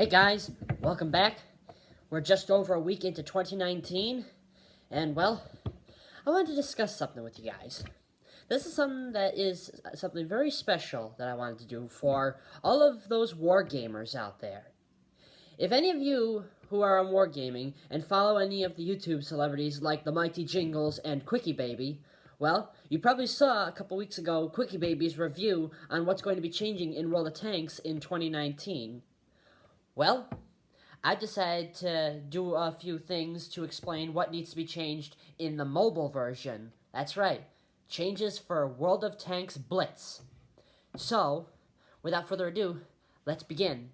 Hey guys, welcome back. We're just over a week into 2019, and well, I wanted to discuss something with you guys. This is something very special that I wanted to do for all of those wargamers out there. If any of you who are on wargaming and follow any of the YouTube celebrities like the Mighty Jingles and Quickie Baby, well, you probably saw a couple weeks ago Quickie Baby's review on what's going to be changing in World of Tanks in 2019. Well, I decided to do a few things to explain what needs to be changed in the mobile version. That's right, changes for World of Tanks Blitz. So, without further ado, let's begin.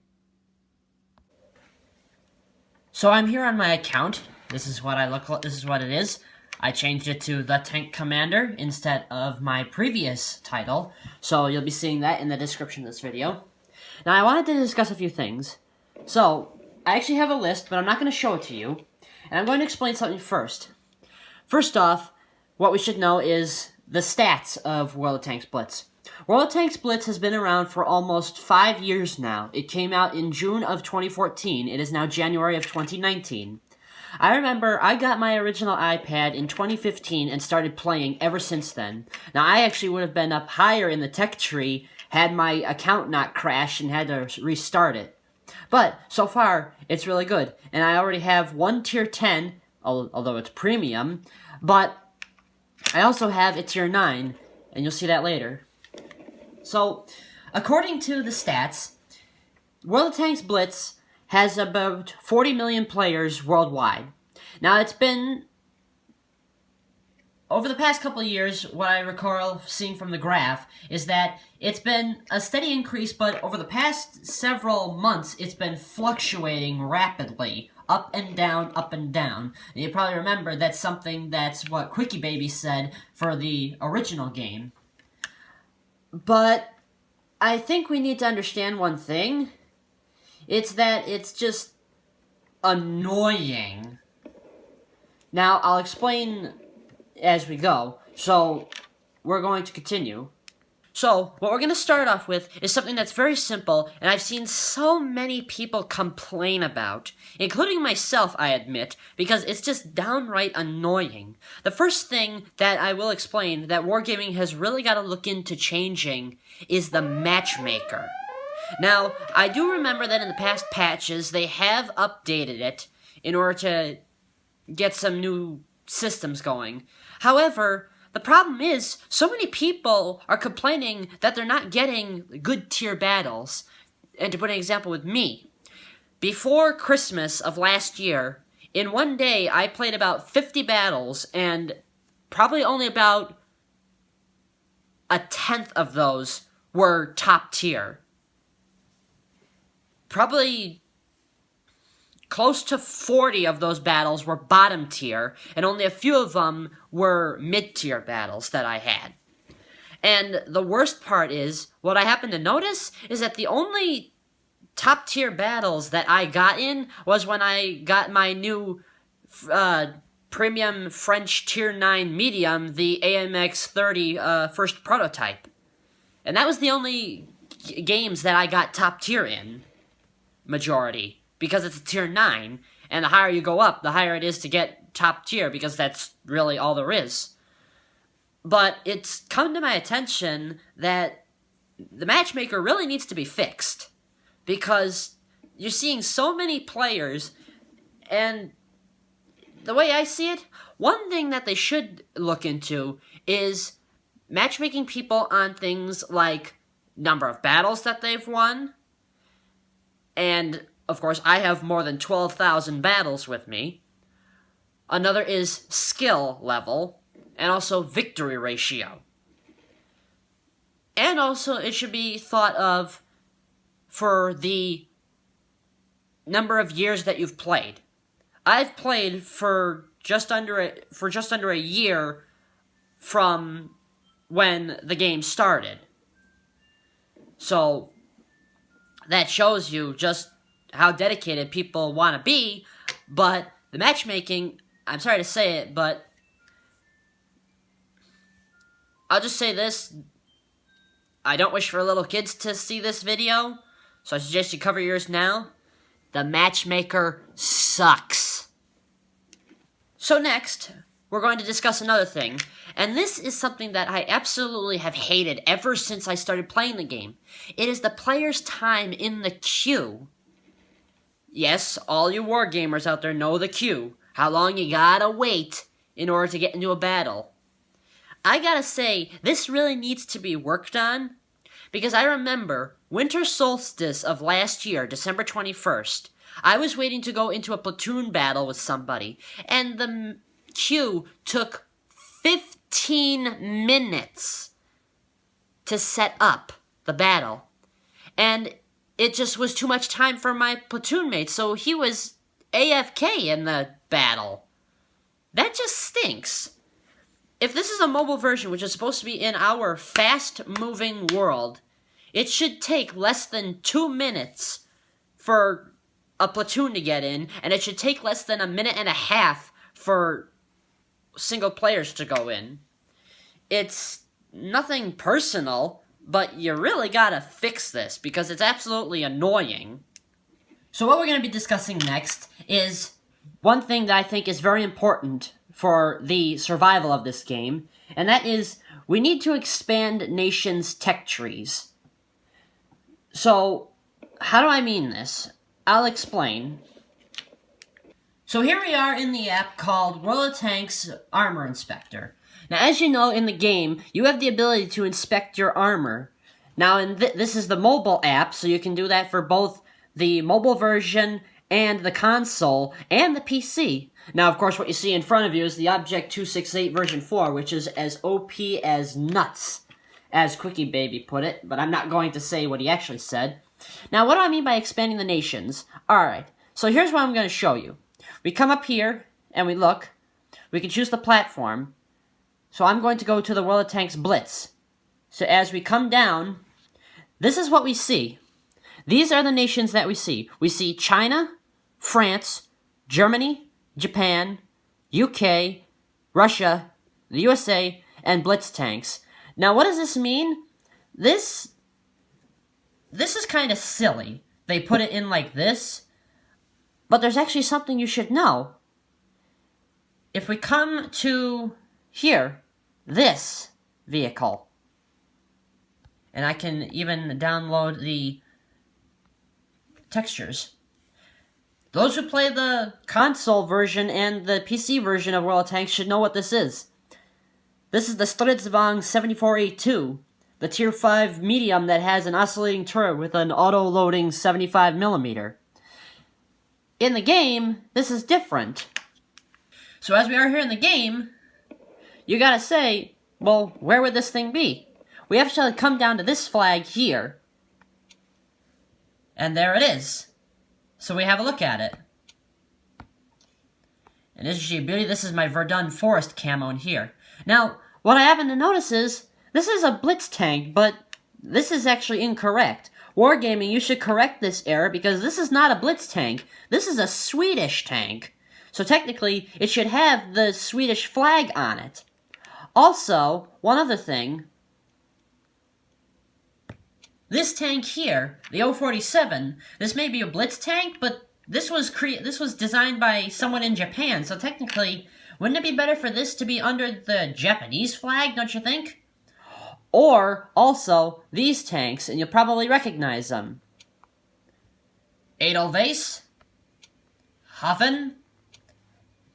So I'm here on my account. This is what I look like. This is what it is. I changed it to The Tank Commander instead of my previous title, so you'll be seeing that in the description of this video. Now, I wanted to discuss a few things. So, I actually have a list, but I'm not going to show it to you, and I'm going to explain something first. First off, what we should know is the stats of World of Tanks Blitz. World of Tanks Blitz has been around for almost 5 years now. It came out in June of 2014. It is now January of 2019. I remember I got my original iPad in 2015 and started playing ever since then. Now, I actually would have been up higher in the tech tree had my account not crashed and had to restart it. But, so far, it's really good. And I already have one Tier 10, although it's premium, but I also have a Tier 9, and you'll see that later. So, according to the stats, World of Tanks Blitz has about 40 million players worldwide. Now, it's been, over the past couple of years, what I recall seeing from the graph is that it's been a steady increase, but over the past several months, it's been fluctuating rapidly, up and down, up and down. And you probably remember that's something that's what Quickie Baby said for the original game. But I think we need to understand one thing. It's that it's just annoying. Now, I'll explain as we go, so we're going to continue. So, what we're going to start off with is something that's very simple, and I've seen so many people complain about, including myself, I admit, because it's just downright annoying. The first thing that I will explain that Wargaming has really got to look into changing is the matchmaker. Now, I do remember that in the past patches, they have updated it in order to get some new systems going. However, the problem is, so many people are complaining that they're not getting good tier battles. And to put an example with me, before Christmas of last year, in one day I played about 50 battles, and probably only about a tenth of those were top tier. Probably close to 40 of those battles were bottom tier, and only a few of them were mid-tier battles that I had. And the worst part is, what I happened to notice is that the only top-tier battles that I got in was when I got my new premium French Tier 9 medium, the AMX 30 first prototype. And that was the only games that I got top tier in. Majority, because it's a Tier 9, and the higher you go up, the higher it is to get top tier, because that's really all there is. But it's come to my attention that the matchmaker really needs to be fixed, because you're seeing so many players, and the way I see it, one thing that they should look into is matchmaking people on things like number of battles that they've won. And, of course, I have more than 12,000 battles with me. Another is skill level, and also victory ratio. And also, it should be thought of for the number of years that you've played. I've played for just under a year from when the game started. So that shows you just how dedicated people want to be, but the matchmaking, I'm sorry to say it, but I'll just say this. I don't wish for little kids to see this video, so I suggest you cover your ears now. The matchmaker sucks. So next, we're going to discuss another thing, and this is something that I absolutely have hated ever since I started playing the game. It is the player's time in the queue. Yes, all you wargamers out there know the queue. How long you gotta wait in order to get into a battle. I gotta say, this really needs to be worked on, because I remember winter solstice of last year, December 21st, I was waiting to go into a platoon battle with somebody, and the queue took 15 minutes to set up the battle. And it just was too much time for my platoon mate, so he was AFK in the battle. That just stinks. If this is a mobile version, which is supposed to be in our fast-moving world, it should take less than 2 minutes for a platoon to get in, and it should take less than a minute and a half for single players to go in. It's nothing personal, but you really gotta fix this, because it's absolutely annoying. So what we're going to be discussing next is one thing that I think is very important for the survival of this game, and that is we need to expand nations' tech trees. So, how do I mean this? I'll explain. So here we are in the app called World of Tanks Armor Inspector. Now, as you know, in the game, you have the ability to inspect your armor. Now, this is the mobile app, so you can do that for both the mobile version and the console and the PC. Now, of course, what you see in front of you is the Object 268 version 4, which is as OP as nuts, as Quickie Baby put it, but I'm not going to say what he actually said. Now, what do I mean by expanding the nations? Alright, so here's what I'm going to show you. We come up here, and we look. We can choose the platform. So I'm going to go to the World of Tanks Blitz. So as we come down, this is what we see. These are the nations that we see. We see China, France, Germany, Japan, UK, Russia, the USA, and Blitz tanks. Now, what does this mean? This is kind of silly. They put it in like this, but there's actually something you should know. If we come to here, this vehicle, and I can even download the textures. Those who play the console version and the PC version of World of Tanks should know what this is. This is the Stridsvagn 74A2, the Tier 5 medium that has an oscillating turret with an auto-loading 75mm. In the game, this is different. So as we are here in the game, you gotta say, well, where would this thing be? We actually come down to this flag here. And there it is. So we have a look at it. And as you beauty, this is my Verdun Forest camo in here. Now, what I happen to notice is, this is a Blitz tank, but this is actually incorrect. Wargaming, you should correct this error, because this is not a Blitz tank. This is a Swedish tank. So technically, it should have the Swedish flag on it. Also, one other thing. This tank here, the 047, this may be a Blitz tank, but this was designed by someone in Japan, so technically, wouldn't it be better for this to be under the Japanese flag, don't you think? Or, also, these tanks, and you'll probably recognize them. Edelweiss, Hafen,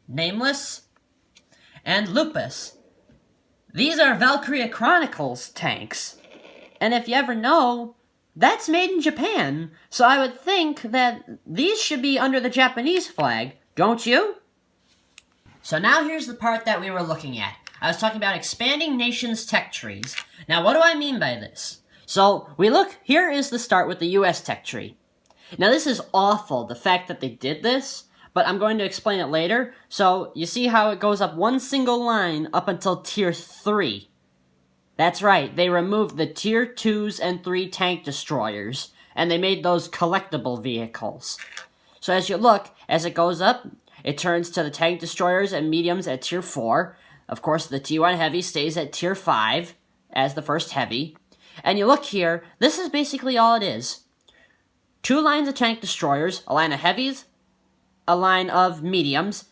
Nameless, and Lupus. These are Valkyria Chronicles tanks. And if you ever know, that's made in Japan. So I would think that these should be under the Japanese flag, don't you? So now here's the part that we were looking at. I was talking about expanding nations' tech trees. Now what do I mean by this? So we look, here is the start with the US tech tree. Now this is awful, the fact that they did this, but I'm going to explain it later. So you see how it goes up one single line up until Tier 3. That's right, they removed the Tier 2s and 3 tank destroyers, and they made those collectible vehicles. So as you look, as it goes up, it turns to the tank destroyers and mediums at Tier 4. Of course, the T1 Heavy stays at Tier 5 as the first Heavy. And you look here, this is basically all it is. 2 lines of tank destroyers, a line of heavies, a line of mediums,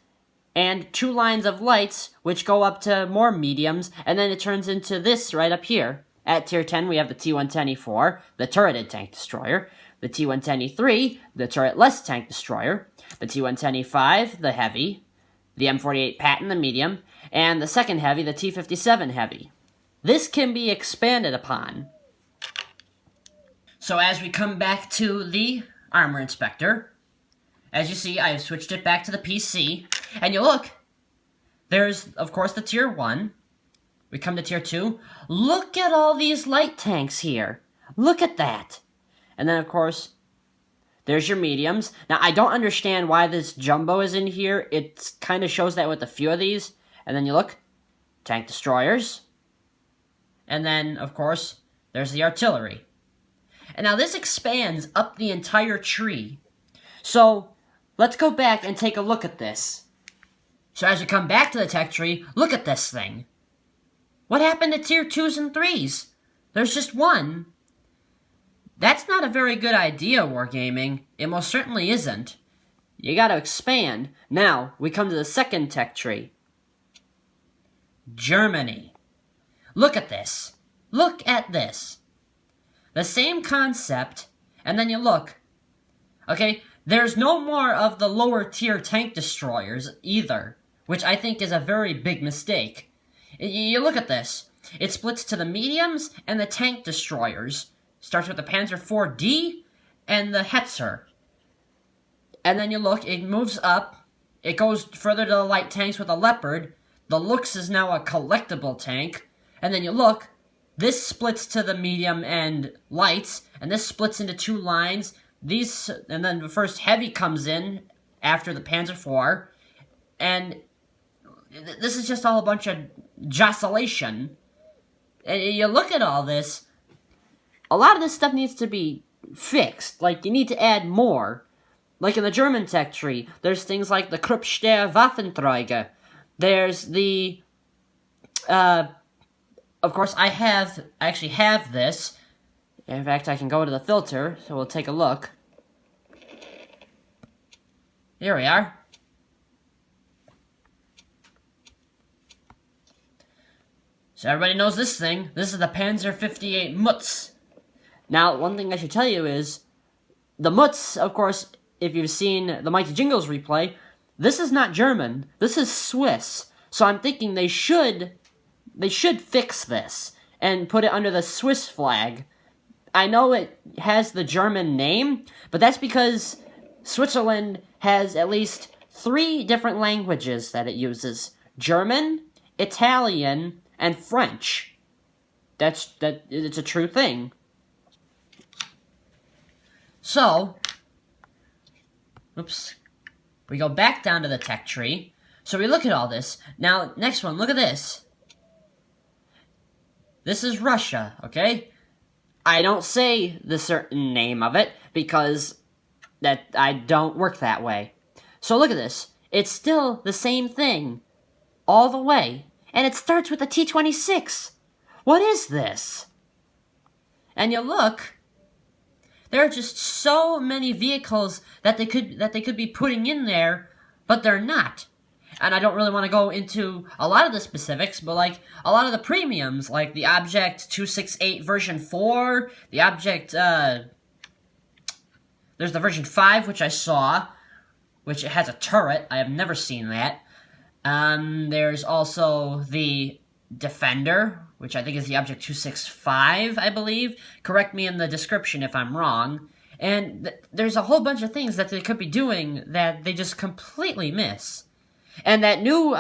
and 2 lines of lights, which go up to more mediums, and then it turns into this right up here. At Tier 10, we have the T-110E4, the turreted tank destroyer, the T-110E3, the turretless tank destroyer, the T-110E5, the heavy, the M48 Patton, the medium, and the second heavy, the T-57 heavy. This can be expanded upon. So as we come back to the Armor Inspector, as you see, I have switched it back to the PC, and you look, there's, of course, the Tier 1. We come to Tier 2. Look at all these light tanks here. Look at that. And then, of course, there's your mediums. Now, I don't understand why this jumbo is in here. It kind of shows that with a few of these. And then you look, tank destroyers. And then, of course, there's the artillery. And now this expands up the entire tree. So, let's go back and take a look at this. So as you come back to the tech tree, look at this thing. What happened to Tier 2s and 3s? There's just one. That's not a very good idea, Wargaming. It most certainly isn't. You gotta expand. Now, we come to the second tech tree. Germany. Look at this. Look at this. The same concept, and then you look. Okay, there's no more of the lower tier tank destroyers either, which I think is a very big mistake. You look at this. It splits to the mediums and the tank destroyers. Starts with the Panzer IV-D and the Hetzer. And then you look, it moves up. It goes further to the light tanks with a Leopard. The Lux is now a collectible tank. And then you look, this splits to the medium and lights, and this splits into 2 lines. And then the first heavy comes in after the Panzer IV. And this is just all a bunch of joscillation. And you look at all this, a lot of this stuff needs to be fixed. Like, you need to add more. Like in the German tech tree, there's things like the Kruppstair Waffenträger. There's the, of course, I actually have this. In fact, I can go to the filter, so we'll take a look. Here we are. So everybody knows this thing. This is the Panzer 58 Mutz. Now, one thing I should tell you is, the Mutz, of course, if you've seen the Mighty Jingles replay, this is not German. This is Swiss. So I'm thinking they should fix this and put it under the Swiss flag. I know it has the German name, but that's because Switzerland has at least 3 different languages that it uses. German, Italian, and French. It's a true thing. So, oops, we go back down to the tech tree. So we look at all this. Now, next one, look at this. This is Russia, okay? I don't say the certain name of it because I don't work that way. So look at this. It's still the same thing all the way. And it starts with the T-26. What is this? And you look, there are just so many vehicles that they could be putting in there, but they're not. And I don't really want to go into a lot of the specifics, but like a lot of the premiums, like the Object 268 version 4, the Object, there's the version 5, which I saw, which it has a turret. I have never seen that. There's also the Defender, which I think is the Object 265, I believe. Correct me in the description if I'm wrong. And there's a whole bunch of things that they could be doing that they just completely miss. And that new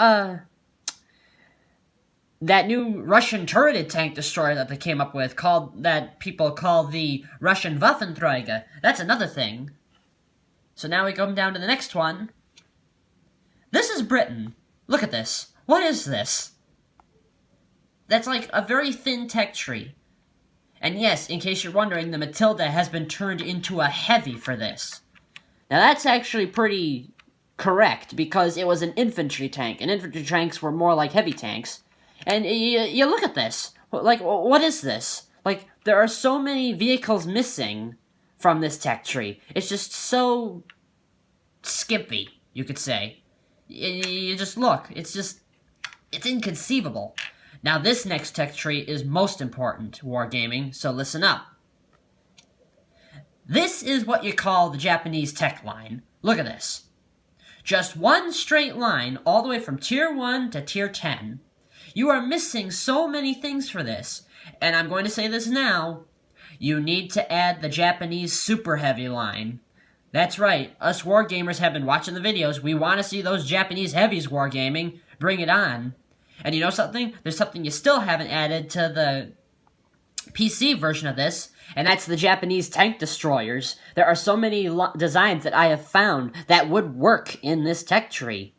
Russian turreted tank destroyer that they came up with, that people call the Russian Waffenträger, that's another thing. So now we come down to the next one. This is Britain. Look at this. What is this? That's like a very thin tech tree. And yes, in case you're wondering, the Matilda has been turned into a heavy for this. Now that's actually pretty correct, because it was an infantry tank, and infantry tanks were more like heavy tanks. And you look at this. Like, what is this? Like, there are so many vehicles missing from this tech tree. It's just so skimpy, you could say. You just look, it's inconceivable. Now this next tech tree is most important, Wargaming, so listen up. This is what you call the Japanese tech line. Look at this. Just one straight line all the way from Tier 1 to Tier 10. You are missing so many things for this, and I'm going to say this now. You need to add the Japanese super heavy line. That's right, us Wargamers have been watching the videos. We want to see those Japanese heavies, Wargaming. Bring it on. And you know something? There's something you still haven't added to the PC version of this, and that's the Japanese tank destroyers. There are so many designs that I have found that would work in this tech tree.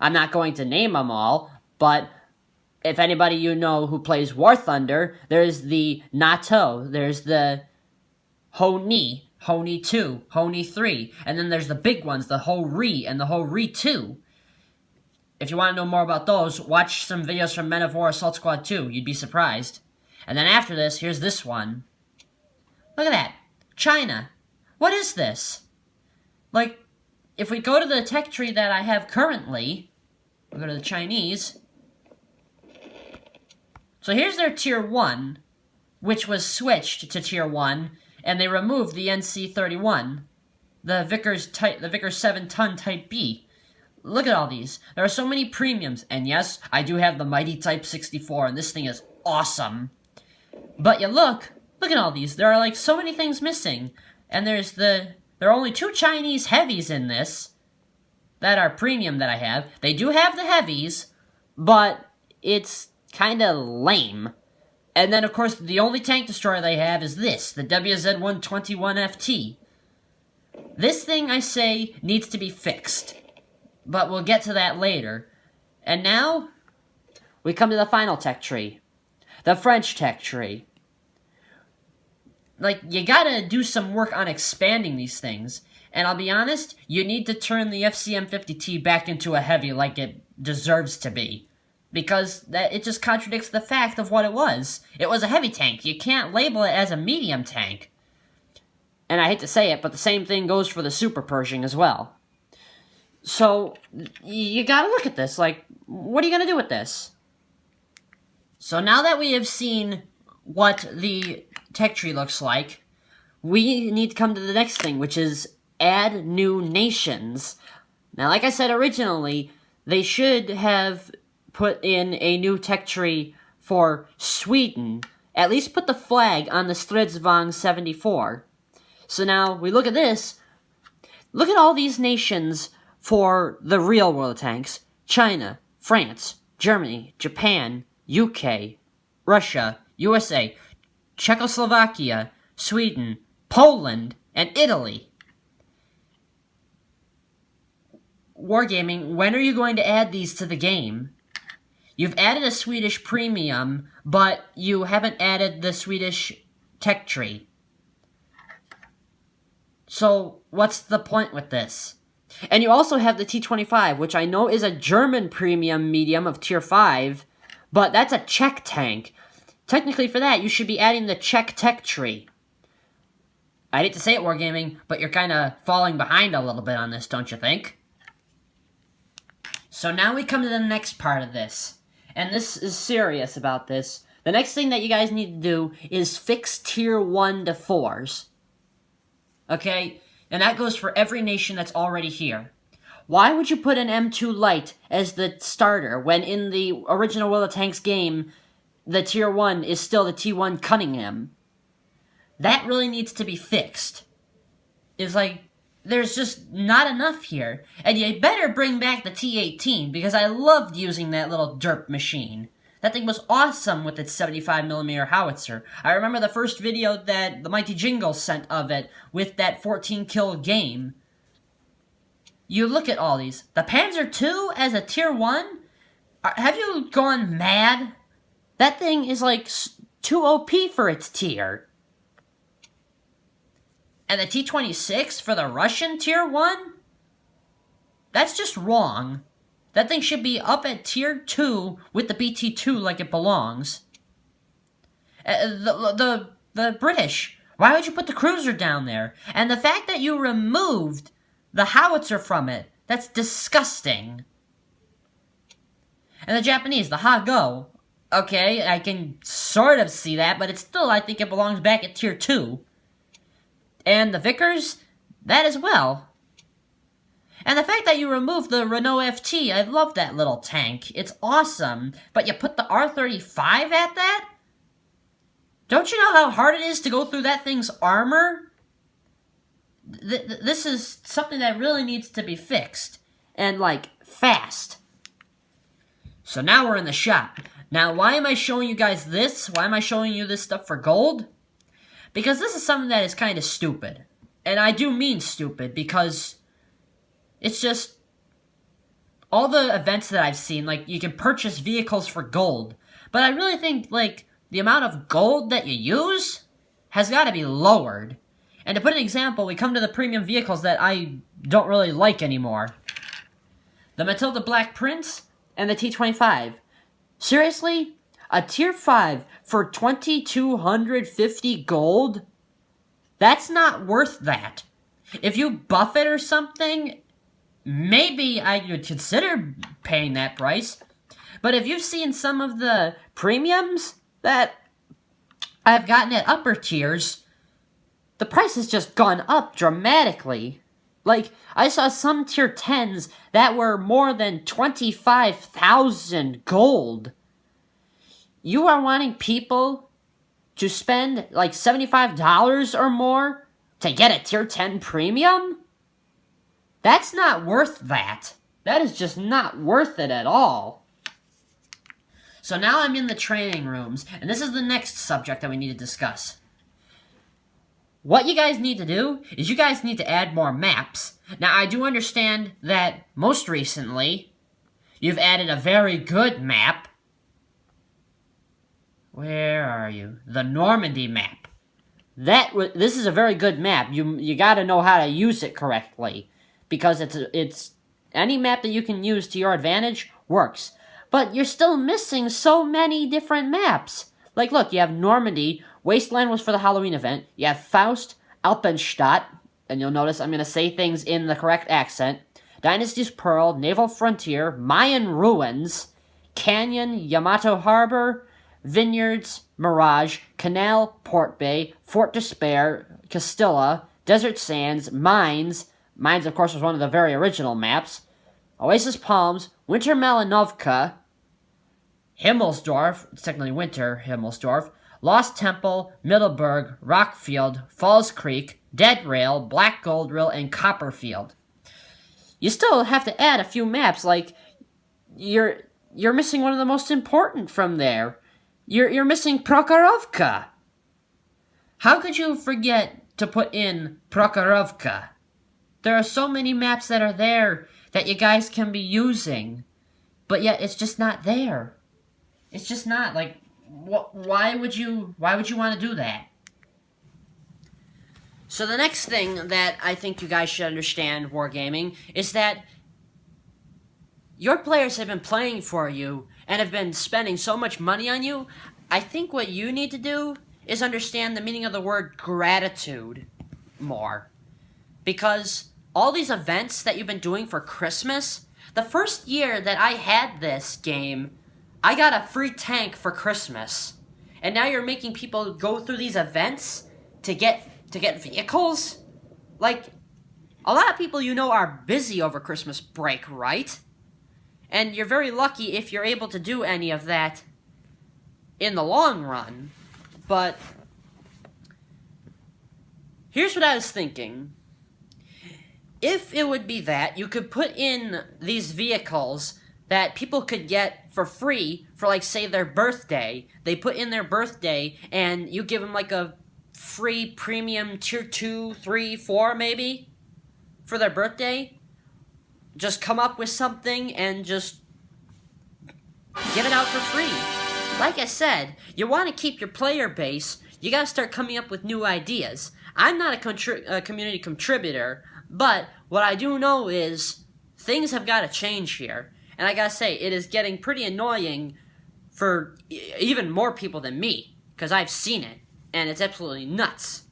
I'm not going to name them all, but if anybody you know who plays War Thunder, there's the Nato, there's the Honi 2, Honi 3, and then there's the big ones, the Ho-Ri and the Ho-Ri 2. If you want to know more about those, watch some videos from Men of War Assault Squad 2. You'd be surprised. And then after this, here's this one. Look at that. China. What is this? Like, if we go to the tech tree that I have currently, we'll go to the Chinese. So here's their Tier 1, which was switched to Tier 1, and they removed the NC-31, the Vickers 7-ton Type B. Look at all these. There are so many premiums, and yes, I do have the Mighty Type 64, and this thing is awesome. But you look at all these. There are like so many things missing, and there are only 2 Chinese heavies in this that are premium that I have. They do have the heavies, but it's kind of lame. And then, of course, the only tank destroyer they have is this, the WZ-121FT. This thing, I say, needs to be fixed. But we'll get to that later. And now, we come to the final tech tree. The French tech tree. Like, you gotta do some work on expanding these things. And I'll be honest, you need to turn the FCM50T back into a heavy like it deserves to be. Because it just contradicts the fact of what it was. It was a heavy tank. You can't label it as a medium tank. And I hate to say it, but the same thing goes for the Super Pershing as well. So, you gotta look at this. Like, what are you gonna do with this? So now that we have seen what the tech tree looks like, we need to come to the next thing, which is add new nations. Now, like I said originally, they should have put in a new tech tree for Sweden. At least put the flag on the Stridsvagn 74. So now, we look at this. Look at all these nations for the real world tanks. China, France, Germany, Japan, UK, Russia, USA, Czechoslovakia, Sweden, Poland, and Italy. Wargaming, when are you going to add these to the game? You've added a Swedish premium, but you haven't added the Swedish tech tree. So, what's the point with this? And you also have the T-25, which I know is a German premium medium of Tier 5, but that's a Czech tank. Technically for that, you should be adding the Czech tech tree. I hate to say it, Wargaming, but you're kind of falling behind a little bit on this, don't you think? So now we come to the next part of this. And this is serious about this. The next thing that you guys need to do is fix Tier 1 to 4s. Okay? And that goes for every nation that's already here. Why would you put an M2 Light as the starter when in the original World of Tanks game, the Tier 1 is still the T1 Cunningham? That really needs to be fixed. It's like, there's just not enough here. And you better bring back the T-18, because I loved using that little derp machine. That thing was awesome with its 75mm howitzer. I remember the first video that the Mighty Jingle sent of it with that 14-kill game. You look at all these. The Panzer II as a Tier 1? Have you gone mad? That thing is like too OP for its tier. And the T-26 for the Russian Tier 1? That's just wrong. That thing should be up at Tier 2 with the BT-2 like it belongs. The British. Why would you put the cruiser down there? And the fact that you removed the howitzer from it, that's disgusting. And the Japanese, the Ha-Go, okay, I can sort of see that, but it's still, I think it belongs back at Tier 2. And the Vickers, that as well. And the fact that you removed the Renault FT, I love that little tank. It's awesome. But you put the R35 at that? Don't you know how hard it is to go through that thing's armor? This is something that really needs to be fixed. And, like, fast. So now we're in the shop. Now, why am I showing you guys this? Why am I showing you this stuff for gold? Because this is something that is kind of stupid. And I do mean stupid, because it's just all the events that I've seen, like, you can purchase vehicles for gold. But I really think, like, the amount of gold that you use has got to be lowered. And to put an example, we come to the premium vehicles that I don't really like anymore. The Matilda Black Prince and the T25. Seriously? A Tier 5 for 2,250 gold? That's not worth that. If you buff it or something, maybe I would consider paying that price. But if you've seen some of the premiums that I've gotten at upper tiers, the price has just gone up dramatically. Like, I saw some Tier 10s that were more than 25,000 gold. You are wanting people to spend, like, $75 or more to get a Tier 10 premium? That's not worth that. That is just not worth it at all. So now I'm in the training rooms, and this is the next subject that we need to discuss. What you guys need to do is you guys need to add more maps. Now, I do understand that most recently, you've added a very good map. Where are you? The Normandy map. This is a very good map. You got to know how to use it correctly, because it's any map that you can use to your advantage works. But you're still missing so many different maps. Like, look, you have Normandy. Wasteland was for the Halloween event. You have Faust, Alpenstadt, and you'll notice I'm going to say things in the correct accent. Dynasty's Pearl, Naval Frontier, Mayan Ruins, Canyon, Yamato Harbor, Vineyards, Mirage, Canal, Port Bay, Fort Despair, Castilla, Desert Sands, Mines. Mines, of course, was one of the very original maps. Oasis Palms, Winter Malinovka, Himmelsdorf, it's technically Winter Himmelsdorf, Lost Temple, Middleburg, Rockfield, Falls Creek, Dead Rail, Black Gold Rail, and Copperfield. You still have to add a few maps, like, you're missing one of the most important from there. You're missing Prokhorovka. How could you forget to put in Prokhorovka? There are so many maps that are there that you guys can be using, but yet it's just not there. It's just not, like, why would you want to do that? So the next thing that I think you guys should understand, Wargaming, is that your players have been playing for you and have been spending so much money on you. I think what you need to do is understand the meaning of the word gratitude more. Because all these events that you've been doing for Christmas, the first year that I had this game, I got a free tank for Christmas. And now you're making people go through these events to get vehicles? Like, a lot of people you know are busy over Christmas break, right? And you're very lucky if you're able to do any of that in the long run. But here's what I was thinking. If it would be that, you could put in these vehicles that people could get for free for, like, say, their birthday. They put in their birthday, and you give them, like, a free premium Tier 2, 3, 4, maybe, for their birthday. Just come up with something and just give it out for free. Like I said, you want to keep your player base, you gotta start coming up with new ideas. I'm not a community contributor, but what I do know is things have got to change here. And I gotta say, it is getting pretty annoying for even more people than me, because I've seen it, and it's absolutely nuts.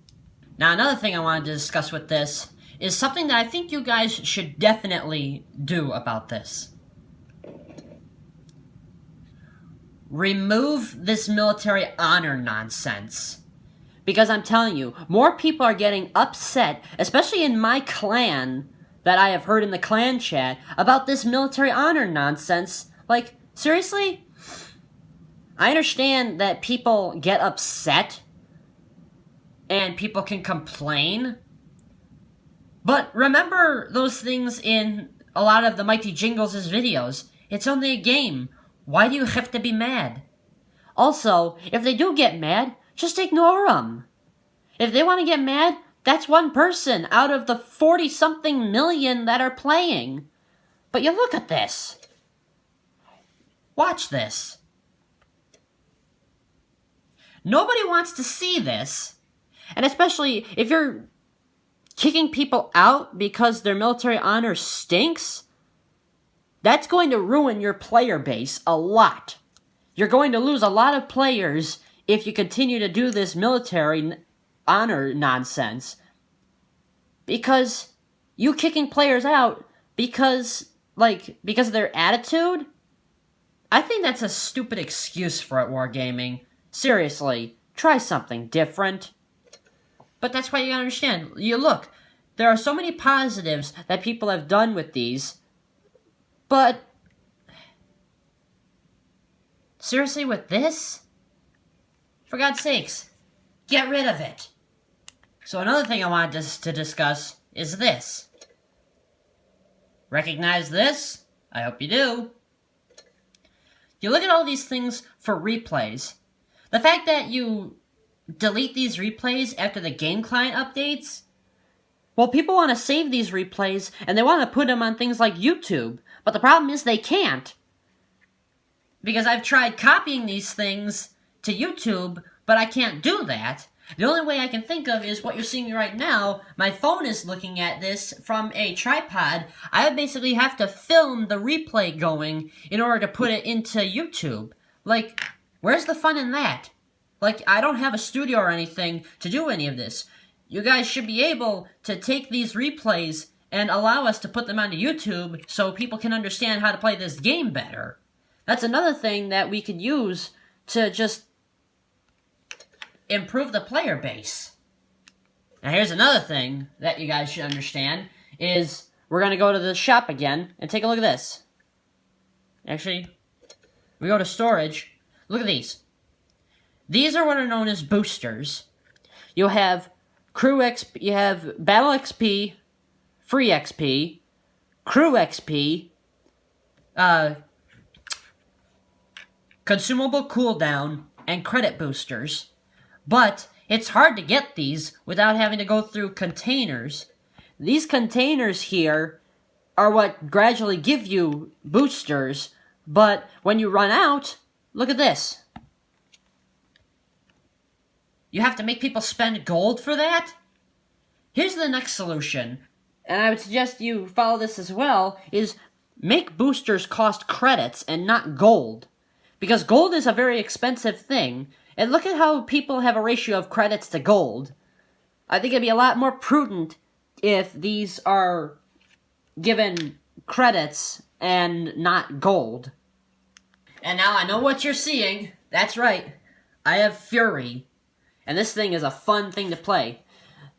Now, another thing I wanted to discuss with this is something that I think you guys should definitely do about this. Remove this military honor nonsense. Because I'm telling you, more people are getting upset, especially in my clan, that I have heard in the clan chat, about this military honor nonsense. Like, seriously? I understand that people get upset, and people can complain, but remember those things in a lot of the Mighty Jingles' videos. It's only a game. Why do you have to be mad? Also, if they do get mad, just ignore them. If they want to get mad, that's one person out of the 40-something million that are playing. But you look at this. Watch this. Nobody wants to see this. And especially if you're kicking people out because their military honor stinks, that's going to ruin your player base a lot. You're going to lose a lot of players if you continue to do this military honor nonsense. Because you kicking players out because of their attitude? I think that's a stupid excuse for it, Wargaming. Seriously, try something different. But that's why you gotta understand. You look, there are so many positives that people have done with these, but seriously, with this? For God's sakes, get rid of it. So another thing I wanted to discuss is this. Recognize this? I hope you do. You look at all these things for replays. The fact that you delete these replays after the game client updates? Well, people want to save these replays, and they want to put them on things like YouTube. But the problem is they can't. Because I've tried copying these things to YouTube, but I can't do that. The only way I can think of is what you're seeing right now. My phone is looking at this from a tripod. I would basically have to film the replay going in order to put it into YouTube. Like, where's the fun in that? Like, I don't have a studio or anything to do any of this. You guys should be able to take these replays and allow us to put them onto YouTube so people can understand how to play this game better. That's another thing that we could use to just improve the player base. Now here's another thing that you guys should understand is we're going to go to the shop again and take a look at this. Actually, we go to storage. Look at these. These are what are known as boosters. You have crew XP, you have battle XP, free XP, crew XP, consumable cooldown, and credit boosters. But it's hard to get these without having to go through containers. These containers here are what gradually give you boosters, but when you run out, look at this. You have to make people spend gold for that? Here's the next solution, and I would suggest you follow this as well, is make boosters cost credits and not gold. Because gold is a very expensive thing, and look at how people have a ratio of credits to gold. I think it'd be a lot more prudent if these are given credits and not gold. And now I know what you're seeing. That's right. I have Fury. And this thing is a fun thing to play.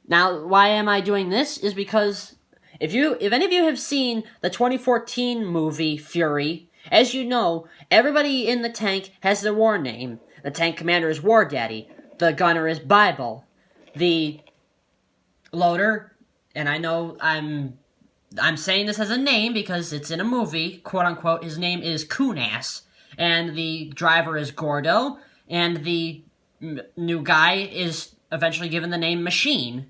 Now, why am I doing this? Is because if any of you have seen the 2014 movie Fury, as you know, everybody in the tank has their war name. The tank commander is War Daddy. The gunner is Bible. The loader, and I know I'm saying this as a name because it's in a movie, quote unquote, his name is Kunas. And the driver is Gordo, and the new guy is eventually given the name Machine.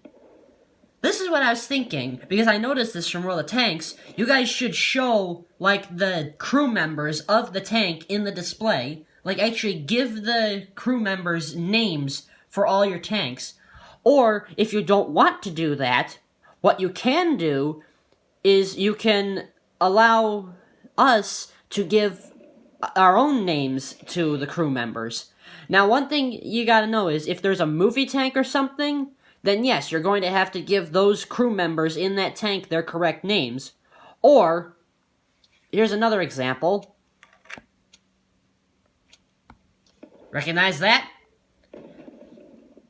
This is what I was thinking, because I noticed this from World of Tanks. You guys should show, like, the crew members of the tank in the display. Like, actually give the crew members names for all your tanks. Or, if you don't want to do that, what you can do is you can allow us to give our own names to the crew members. Now, one thing you gotta know is, if there's a movie tank or something, then yes, you're going to have to give those crew members in that tank their correct names. Or, here's another example. Recognize that?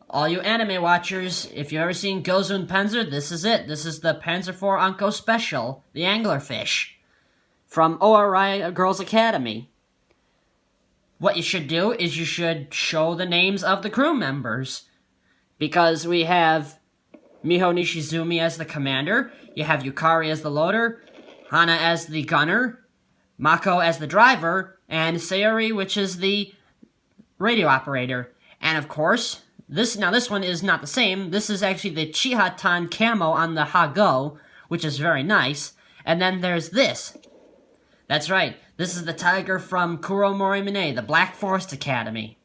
All you anime watchers, if you've ever seen Gozu Panzer, this is it. This is the Panzer IV Anko Special, the anglerfish, from ORI Girls Academy. What you should do is you should show the names of the crew members. Because we have Miho Nishizumi as the commander, you have Yukari as the loader, Hana as the gunner, Mako as the driver, and Sayori, which is the radio operator. And of course, this one is not the same. This is actually the Chihatan camo on the Hago, which is very nice. And then there's this. That's right, this is the tiger from Kuro Morimine, the Black Forest Academy.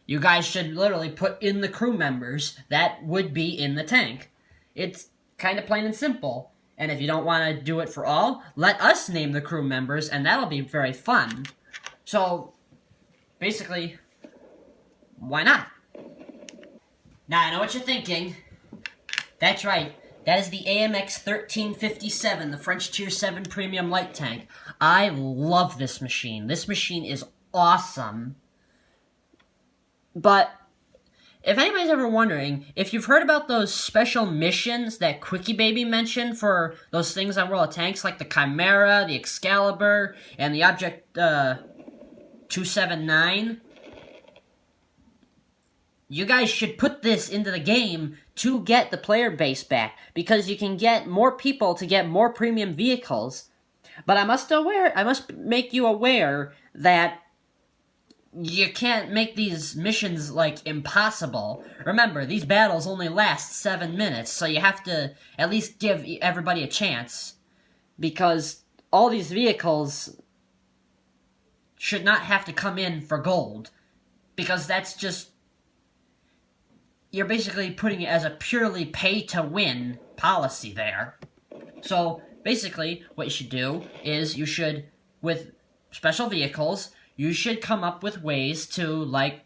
You guys should literally put in the crew members that would be in the tank. It's kind of plain and simple. And if you don't want to do it for all, let us name the crew members, and that'll be very fun. So, basically, why not? Now, I know what you're thinking. That's right. That is the AMX 1357, the French Tier 7 Premium Light Tank. I love this machine. This machine is awesome. But, if anybody's ever wondering, if you've heard about those special missions that Quickie Baby mentioned for those things on World of Tanks, like the Chimera, the Excalibur, and the Object 279, you guys should put this into the game to get the player base back, because you can get more people to get more premium vehicles. But I must make you aware that you can't make these missions, like, impossible. Remember, these battles only last 7 minutes, so you have to at least give everybody a chance. Because all these vehicles should not have to come in for gold. Because that's just... You're basically putting it as a purely pay-to-win policy there. So, basically, what you should do is you should, with special vehicles, you should come up with ways to, like,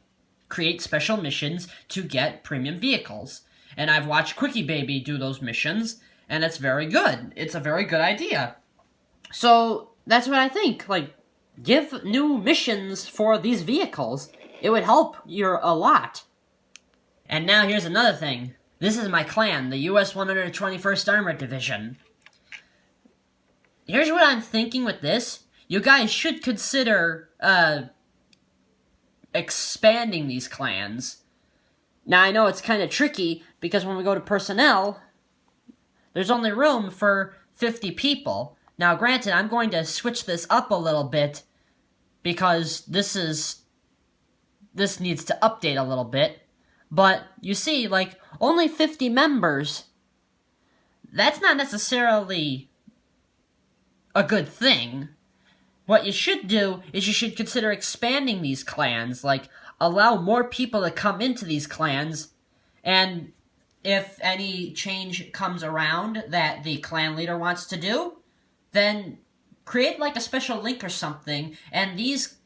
create special missions to get premium vehicles. And I've watched Quickie Baby do those missions, and it's very good. It's a very good idea. So, that's what I think. Like, give new missions for these vehicles. It would help you a lot. And now here's another thing. This is my clan, the US 121st Armored Division. Here's what I'm thinking with this. You guys should consider, expanding these clans. Now, I know it's kind of tricky, because when we go to personnel, there's only room for 50 people. Now, granted, I'm going to switch this up a little bit, because this needs to update a little bit. But, you see, like, only 50 members, that's not necessarily a good thing. What you should do is you should consider expanding these clans, like, allow more people to come into these clans, and if any change comes around that the clan leader wants to do, then create, like, a special link or something, and these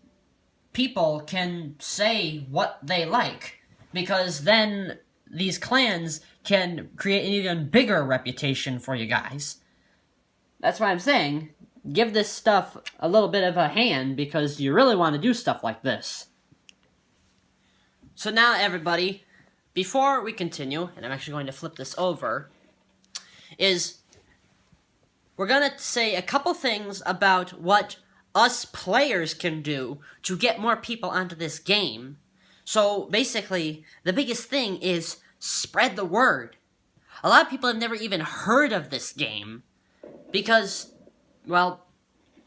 people can say what they like. Because then these clans can create an even bigger reputation for you guys. That's why I'm saying, give this stuff a little bit of a hand, because you really want to do stuff like this. So now, everybody, before we continue, and I'm actually going to flip this over, we're going to say a couple things about what us players can do to get more people onto this game. So, basically, the biggest thing is spread the word. A lot of people have never even heard of this game, because, well,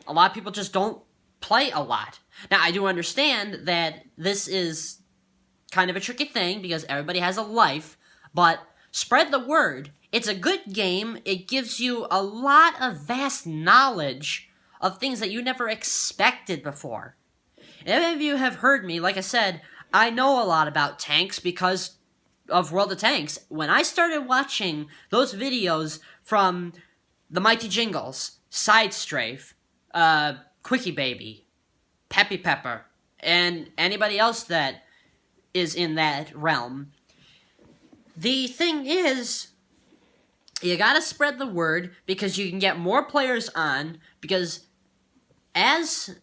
a lot of people just don't play a lot. Now, I do understand that this is kind of a tricky thing, because everybody has a life, but spread the word. It's a good game. It gives you a lot of vast knowledge of things that you never expected before. And if any of you have heard me, like I said, I know a lot about tanks because of World of Tanks. When I started watching those videos from the Mighty Jingles, Side Strafe, Quickie Baby, Peppy Pepper, and anybody else that is in that realm, the thing is, you gotta spread the word because you can get more players on, because as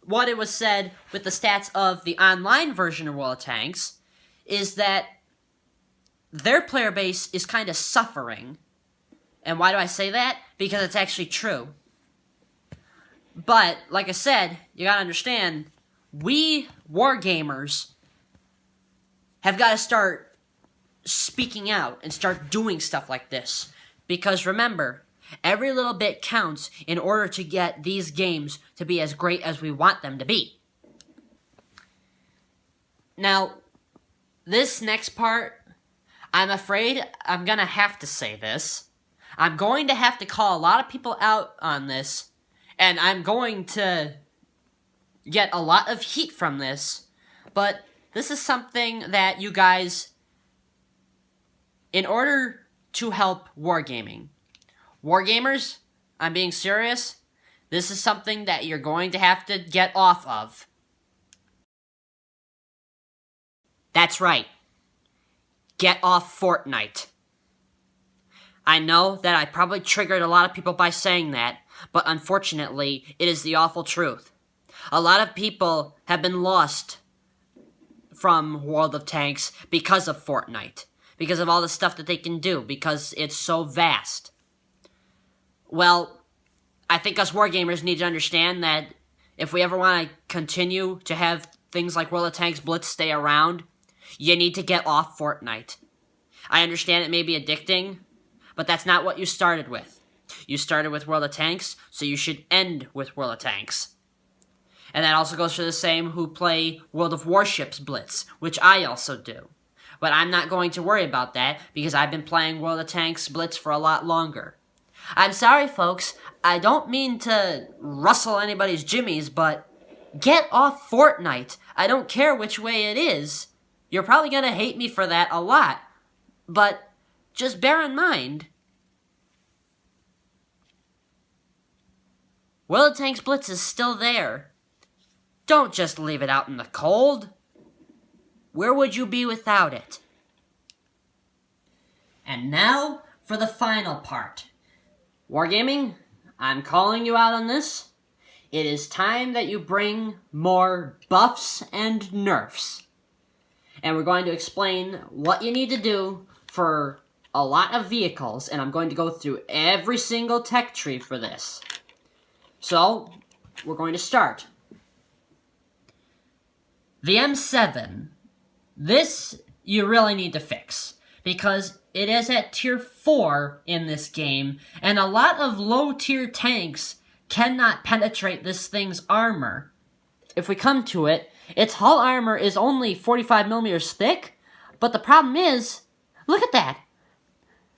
what it was said with the stats of the online version of World of Tanks, is that their player base is kind of suffering. And why do I say that? Because it's actually true. But, like I said, you gotta understand, we wargamers have got to start speaking out and start doing stuff like this. Because remember, every little bit counts in order to get these games to be as great as we want them to be. Now, this next part, I'm afraid I'm gonna have to say this. I'm going to have to call a lot of people out on this, and I'm going to get a lot of heat from this, but this is something that you guys, in order to help wargaming, wargamers, I'm being serious, this is something that you're going to have to get off of. That's right. Get off Fortnite. I know that I probably triggered a lot of people by saying that, but unfortunately, it is the awful truth. A lot of people have been lost from World of Tanks because of Fortnite, because of all the stuff that they can do, because it's so vast. Well, I think us wargamers need to understand that if we ever want to continue to have things like World of Tanks Blitz stay around, you need to get off Fortnite. I understand it may be addicting, but that's not what you started with. You started with World of Tanks, so you should end with World of Tanks. And that also goes for the same who play World of Warships Blitz, which I also do. But I'm not going to worry about that, because I've been playing World of Tanks Blitz for a lot longer. I'm sorry, folks, I don't mean to rustle anybody's jimmies, but get off Fortnite. I don't care which way it is. You're probably going to hate me for that a lot. But just bear in mind, World of Tanks Blitz is still there. Don't just leave it out in the cold. Where would you be without it? And now for the final part. Wargaming, I'm calling you out on this. It is time that you bring more buffs and nerfs. And we're going to explain what you need to do for a lot of vehicles, and I'm going to go through every single tech tree for this. So, we're going to start. The M7. This you really need to fix, because it is at tier 4 in this game, and a lot of low-tier tanks cannot penetrate this thing's armor. If we come to it, its hull armor is only 45 millimeters thick, but the problem is, look at that!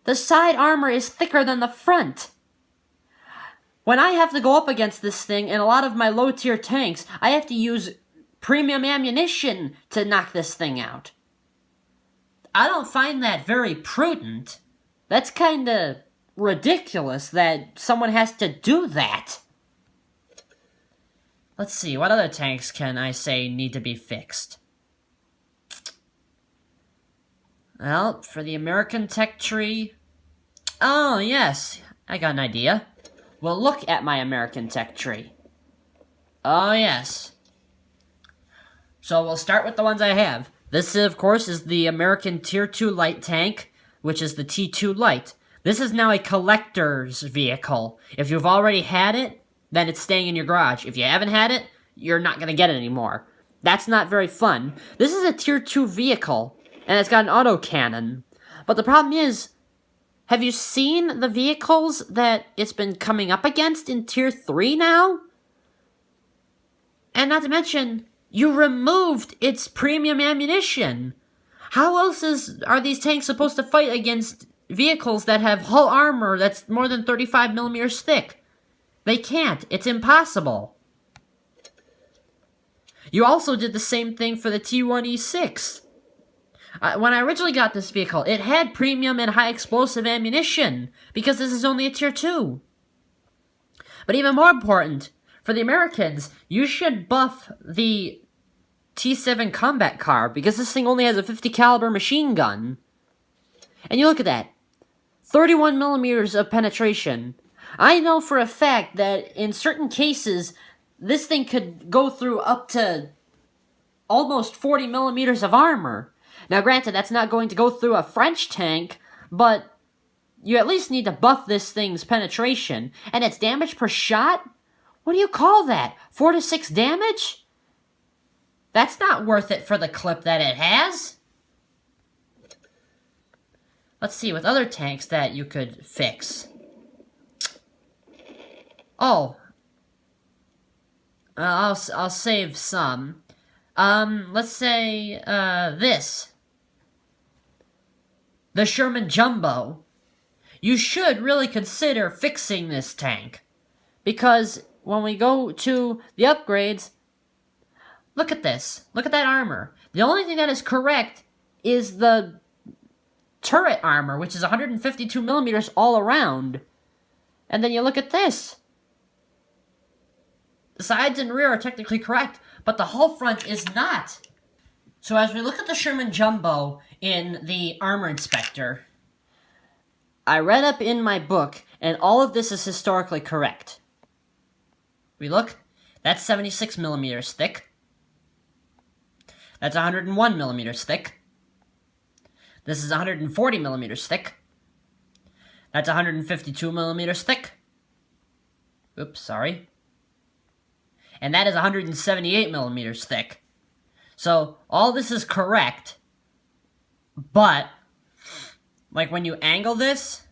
The side armor is thicker than the front. When I have to go up against this thing in a lot of my low-tier tanks, I have to use premium ammunition to knock this thing out. I don't find that very prudent. That's kinda ridiculous that someone has to do that. Let's see, what other tanks can I say need to be fixed? Well, for the American tech tree... Oh, yes, I got an idea. We'll look at my American tech tree. Oh, yes. So we'll start with the ones I have. This, of course, is the American Tier 2 light tank, which is the T2 Light. This is now a collector's vehicle. If you've already had it, then it's staying in your garage. If you haven't had it, you're not going to get it anymore. That's not very fun. This is a Tier 2 vehicle, and it's got an autocannon. But the problem is, have you seen the vehicles that it's been coming up against in Tier 3 now? And not to mention, you removed its premium ammunition. How else are these tanks supposed to fight against vehicles that have hull armor that's more than 35 millimeters thick? They can't. It's impossible. You also did the same thing for the T1E6. When I originally got this vehicle, it had premium and high explosive ammunition, because this is only a Tier 2. But even more important, for the Americans, you should buff the T7 combat car, because this thing only has a 50 caliber machine gun. And you look at that. 31 millimeters of penetration. I know for a fact that in certain cases, this thing could go through up to almost 40 millimeters of armor. Now granted, that's not going to go through a French tank, but you at least need to buff this thing's penetration. And its damage per shot? What do you call that? 4 to 6 damage? That's not worth it for the clip that it has. Let's see, with other tanks that you could fix. Oh. I'll save some. Let's say, this. The Sherman Jumbo. You should really consider fixing this tank. Because when we go to the upgrades, look at this. Look at that armor. The only thing that is correct is the turret armor, which is 152 millimeters all around. And then you look at this. The sides and rear are technically correct, but the hull front is not. So as we look at the Sherman Jumbo in the Armor Inspector, I read up in my book, and all of this is historically correct. We look, that's 76 millimeters thick. That's 101 millimeters thick. This is 140 millimeters thick. That's 152 millimeters thick. Oops, sorry. And that is 178 millimeters thick. So, all this is correct, but, like when you angle this,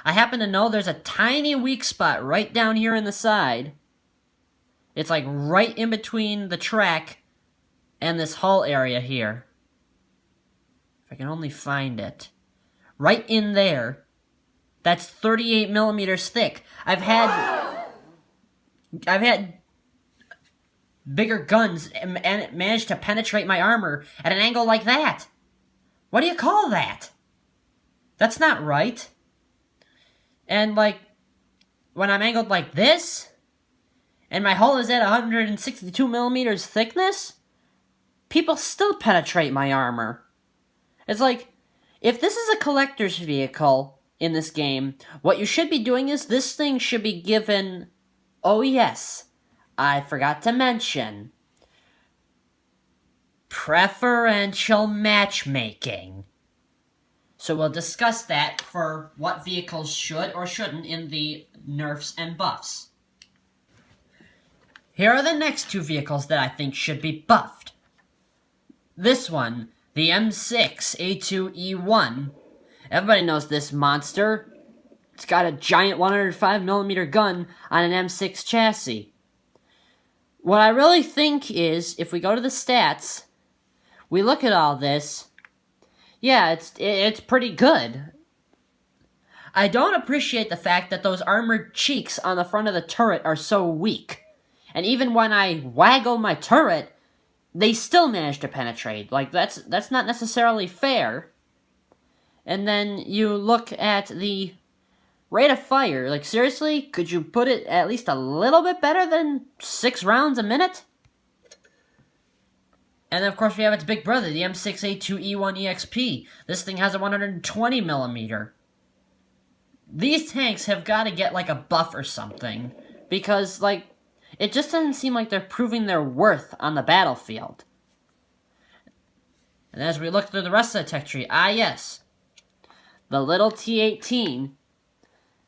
I happen to know there's a tiny weak spot right down here in the side. It's like right in between the track and this hull area here. If I can only find it. Right in there. That's 38 millimeters thick. I've had bigger guns and managed to penetrate my armor at an angle like that. What do you call that? That's not right. And like, when I'm angled like this, and my hull is at 162 millimeters thickness, people still penetrate my armor. It's like, if this is a collector's vehicle in this game, what you should be doing is this thing should be given, oh yes, I forgot to mention, preferential matchmaking. So we'll discuss that for what vehicles should or shouldn't in the nerfs and buffs. Here are the next two vehicles that I think should be buffed. This one, the M6A2E1. Everybody knows this monster. It's got a giant 105mm gun on an M6 chassis. What I really think is, if we go to the stats, we look at all this, yeah, it's pretty good. I don't appreciate the fact that those armored cheeks on the front of the turret are so weak. And even when I waggle my turret, they still manage to penetrate. Like, that's not necessarily fair. And then you look at the rate of fire. Like, seriously? Could you put it at least a little bit better than 6 rounds a minute? And then, of course, we have its big brother, the M6A2E1 EXP. This thing has a 120mm. These tanks have got to get, like, a buff or something. Because, like, it just doesn't seem like they're proving their worth on the battlefield. And as we look through the rest of the tech tree, yes, the little T-18.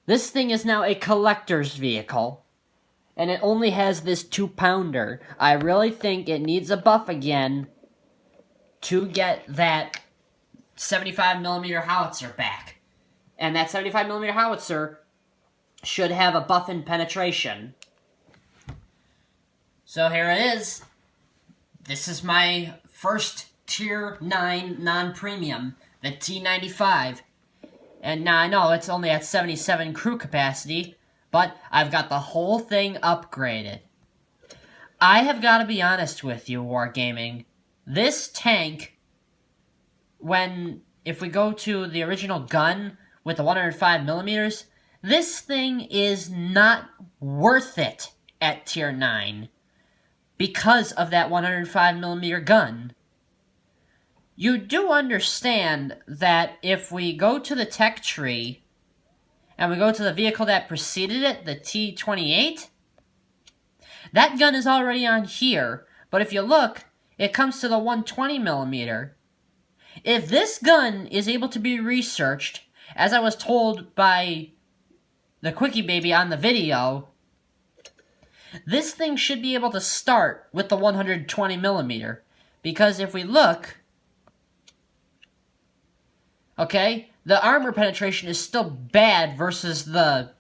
This thing is now a collector's vehicle. And it only has this 2-pounder. I really think it needs a buff again to get that 75mm howitzer back. And that 75mm howitzer should have a buff in penetration. So here it is. This is my first Tier 9 non-premium, the T95. And now I know it's only at 77 crew capacity, but I've got the whole thing upgraded. I have got to be honest with you, Wargaming. This tank, if we go to the original gun with the 105mm, this thing is not worth it at Tier 9 because of that 105mm gun. you do understand that if we go to the tech tree and we go to the vehicle that preceded it, the T-28, that gun is already on here, but if you look, it comes to the 120mm. If this gun is able to be researched, as I was told by the Quickie Baby on the video, this thing should be able to start with the 120mm. Because if we look, okay, the armor penetration is still bad versus the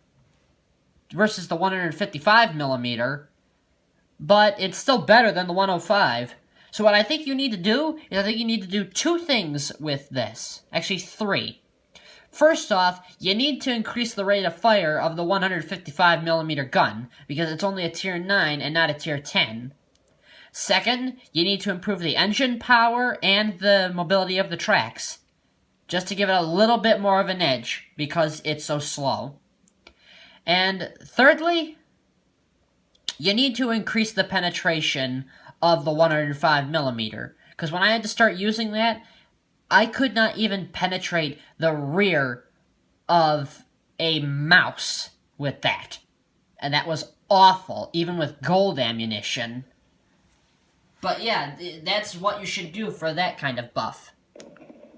155mm, but it's still better than the 105. So what I think you need to do is I think you need to do two things with this. Actually, three. First off, you need to increase the rate of fire of the 155mm gun, because it's only a tier 9 and not a tier 10. Second, you need to improve the engine power and the mobility of the tracks, just to give it a little bit more of an edge, because it's so slow. And thirdly, you need to increase the penetration of the 105mm, because when I had to start using that, I could not even penetrate the rear of a mouse with that. And that was awful, even with gold ammunition. But yeah, that's what you should do for that kind of buff.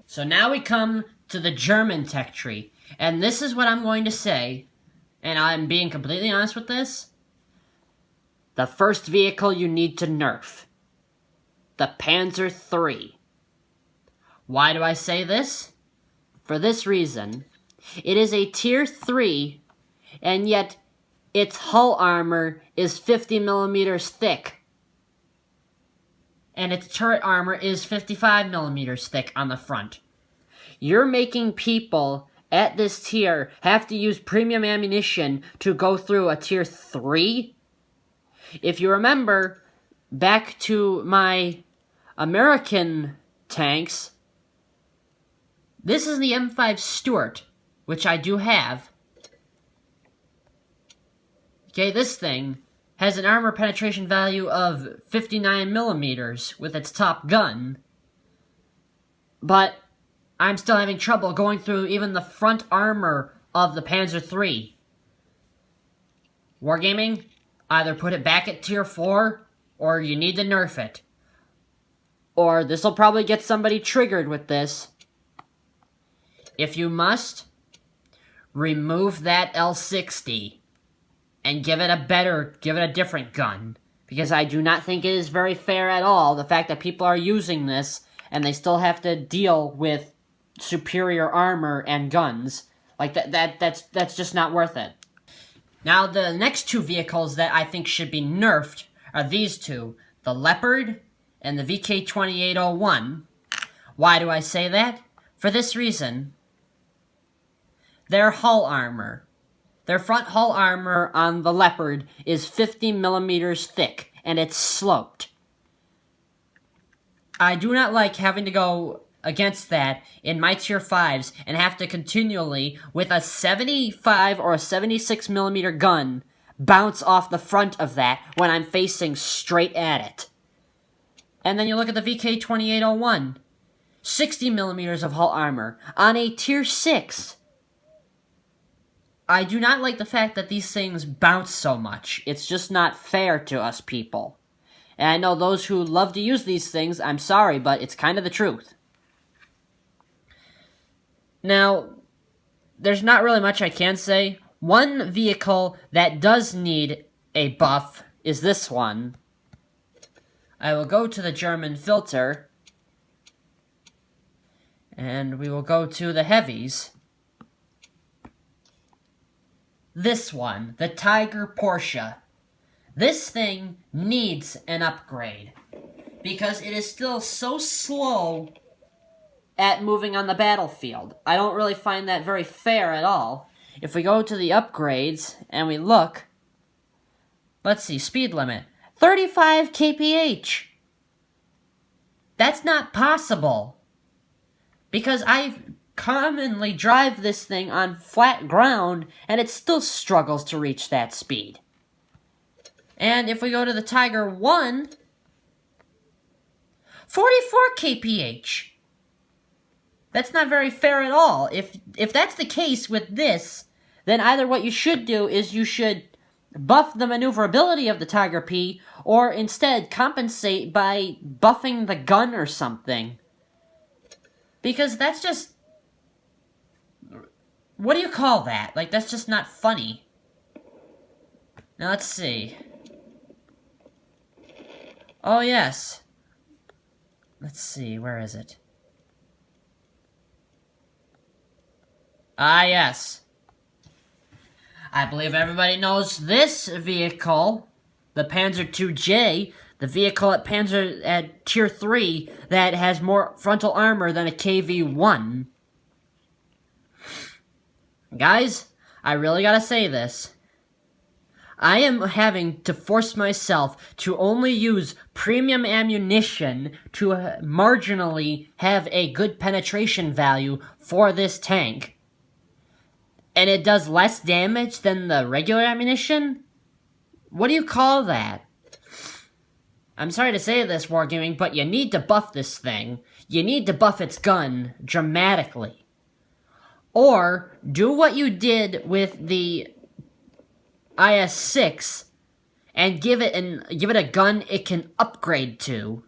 So now we come to the German tech tree. And this is what I'm going to say, and I'm being completely honest with this. The first vehicle you need to nerf. The Panzer III. Why do I say this? For this reason. It is a tier 3, and yet its hull armor is 50mm thick. And its turret armor is 55mm thick on the front. You're making people at this tier have to use premium ammunition to go through a tier 3? If you remember, back to my American tanks, this is the M5 Stuart, which I do have. Okay, this thing has an armor penetration value of 59mm with its top gun. But I'm still having trouble going through even the front armor of the Panzer III. Wargaming, either put it back at tier 4, or you need to nerf it. Or this'll probably get somebody triggered with this. If you must, remove that L60 and give it a different gun. Because I do not think it is very fair at all, the fact that people are using this and they still have to deal with superior armor and guns. Like, that's just not worth it. Now, the next two vehicles that I think should be nerfed are these two, the Leopard and the VK2801. Why do I say that? For this reason. Their hull armor. Their front hull armor on the Leopard is 50mm thick, and it's sloped. I do not like having to go against that in my tier 5s and have to continually, with a 75 or a 76mm gun, bounce off the front of that when I'm facing straight at it. And then you look at the VK2801. 60mm of hull armor on a tier 6. I do not like the fact that these things bounce so much. It's just not fair to us people. And I know those who love to use these things, I'm sorry, but it's kind of the truth. Now, there's not really much I can say. One vehicle that does need a buff is this one. I will go to the German filter, and we will go to the heavies. This one, the Tiger Porsche. This thing needs an upgrade, because it is still so slow at moving on the battlefield. I don't really find that very fair at all. If we go to the upgrades and we look, let's see, speed limit, 35 kph. That's not possible, because I commonly drive this thing on flat ground and it still struggles to reach that speed. And if we go to the Tiger 1, 44 kph. That's not very fair at all. If that's the case with this, then either what you should do is you should buff the maneuverability of the Tiger P, or instead compensate by buffing the gun or something. Because that's just... What do you call that? Like, that's just not funny. Now, let's see. Oh, yes. Let's see, where is it? Ah, yes. I believe everybody knows this vehicle, the Panzer II-J, the vehicle at Tier 3 that has more frontal armor than a KV-1. Guys, I really gotta say this. I am having to force myself to only use premium ammunition to marginally have a good penetration value for this tank. And it does less damage than the regular ammunition? What do you call that? I'm sorry to say this, Wargaming, but you need to buff this thing. You need to buff its gun dramatically. Or do what you did with the IS-6 and give it a gun it can upgrade to.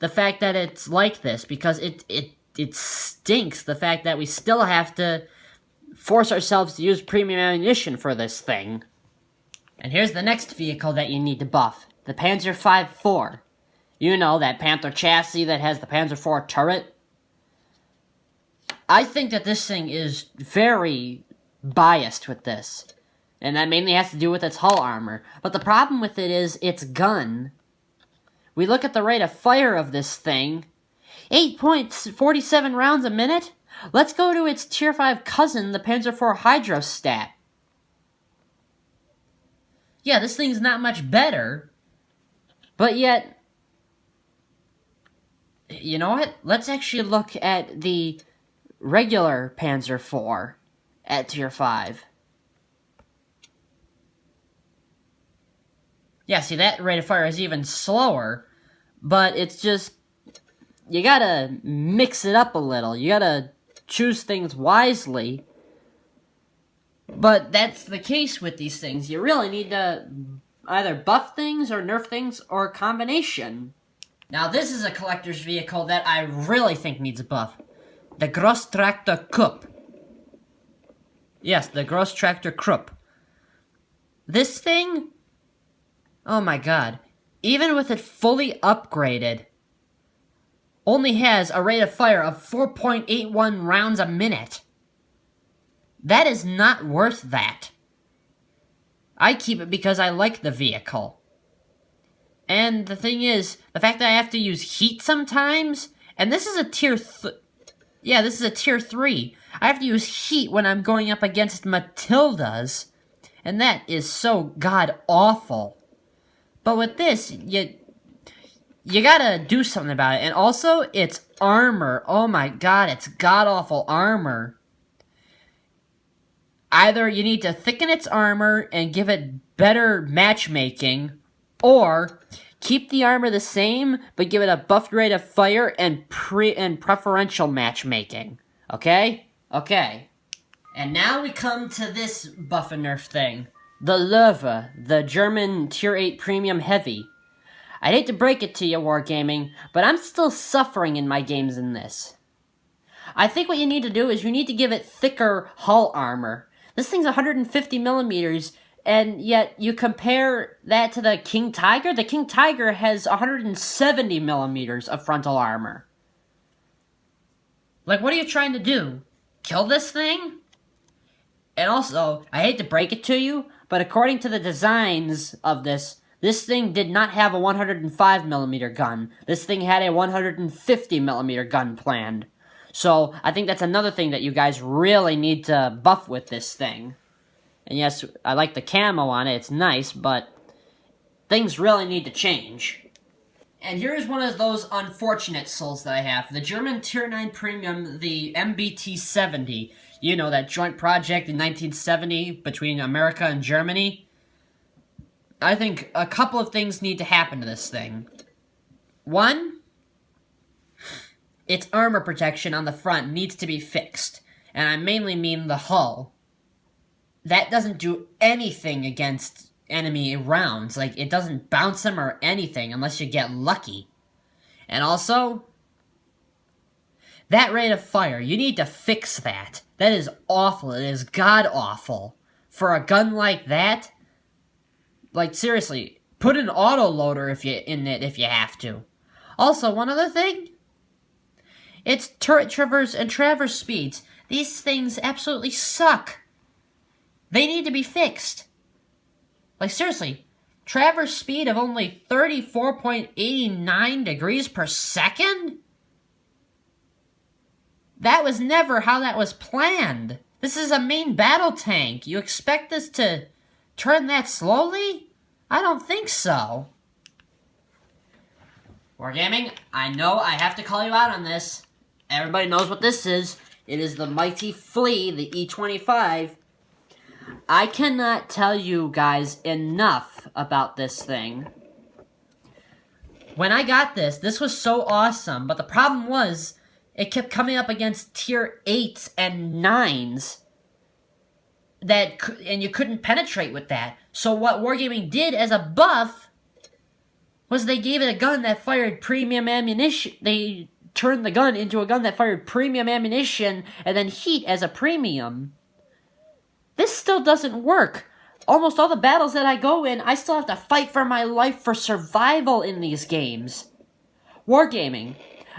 The fact that it's like this, because it stinks, the fact that we still have to force ourselves to use premium ammunition for this thing. And here's the next vehicle that you need to buff. The Panzer V-4. You know, that Panther chassis that has the Panzer IV turret. I think that this thing is very biased with this. And that mainly has to do with its hull armor. But the problem with it is its gun. We look at the rate of fire of this thing. 8.47 rounds a minute? Let's go to its Tier 5 cousin, the Panzer IV Hydrostat. Yeah, this thing's not much better. But yet... You know what? Let's actually look at the regular Panzer IV at Tier 5. Yeah, see, that rate of fire is even slower, but it's just... You gotta mix it up a little. You gotta choose things wisely. But that's the case with these things. You really need to either buff things or nerf things or a combination. Now, this is a collector's vehicle that I really think needs a buff. The Großtraktor Krupp. Yes, the Großtraktor Krupp. This thing... Oh my god. Even with it fully upgraded, only has a rate of fire of 4.81 rounds a minute. That is not worth that. I keep it because I like the vehicle. And the thing is, the fact that I have to use heat sometimes, and this is a tier this is a tier 3. I have to use heat when I'm going up against Matildas, and that is so god-awful. But with this, you gotta do something about it. And also, it's armor. Oh my god, it's god-awful armor. Either you need to thicken its armor and give it better matchmaking, or keep the armor the same, but give it a buffed rate of fire and preferential matchmaking. Okay? Okay. And now we come to this buff and nerf thing. The Löwe, the German Tier 8 Premium Heavy. I'd hate to break it to you, Wargaming, but I'm still suffering in my games in this. I think what you need to do is you need to give it thicker hull armor. This thing's 150 millimeters, and yet you compare that to the King Tiger? The King Tiger has 170 millimeters of frontal armor. Like, what are you trying to do? Kill this thing? And also, I hate to break it to you, but according to the designs of this thing did not have a 105mm gun. This thing had a 150mm gun planned. So, I think that's another thing that you guys really need to buff with this thing. And yes, I like the camo on it, it's nice, but things really need to change. And here's one of those unfortunate souls that I have. The German Tier 9 Premium, the MBT-70. You know, that joint project in 1970 between America and Germany. I think a couple of things need to happen to this thing. One, its armor protection on the front needs to be fixed. And I mainly mean the hull. That doesn't do anything against enemy rounds. Like, it doesn't bounce them or anything unless you get lucky. And also, that rate of fire, you need to fix that. That is awful. It is god-awful. For a gun like that, like, seriously, put an autoloader in it if you have to. Also, one other thing. It's turret traverse and traverse speeds. These things absolutely suck. They need to be fixed. Like, seriously, traverse speed of only 34.89 degrees per second? That was never how that was planned. This is a main battle tank. You expect this to turn that slowly? I don't think so. Wargaming, I know I have to call you out on this. Everybody knows what this is. It is the mighty Flea, the E25. I cannot tell you guys enough about this thing. When I got this, this was so awesome, but the problem was, it kept coming up against tier 8s and 9s, and you couldn't penetrate with that. So what Wargaming did as a buff was they gave it a gun that fired premium ammunition. They turned the gun into a gun that fired premium ammunition and then heat as a premium. This still doesn't work. Almost all the battles that I go in, I still have to fight for my life for survival in these games. Wargaming,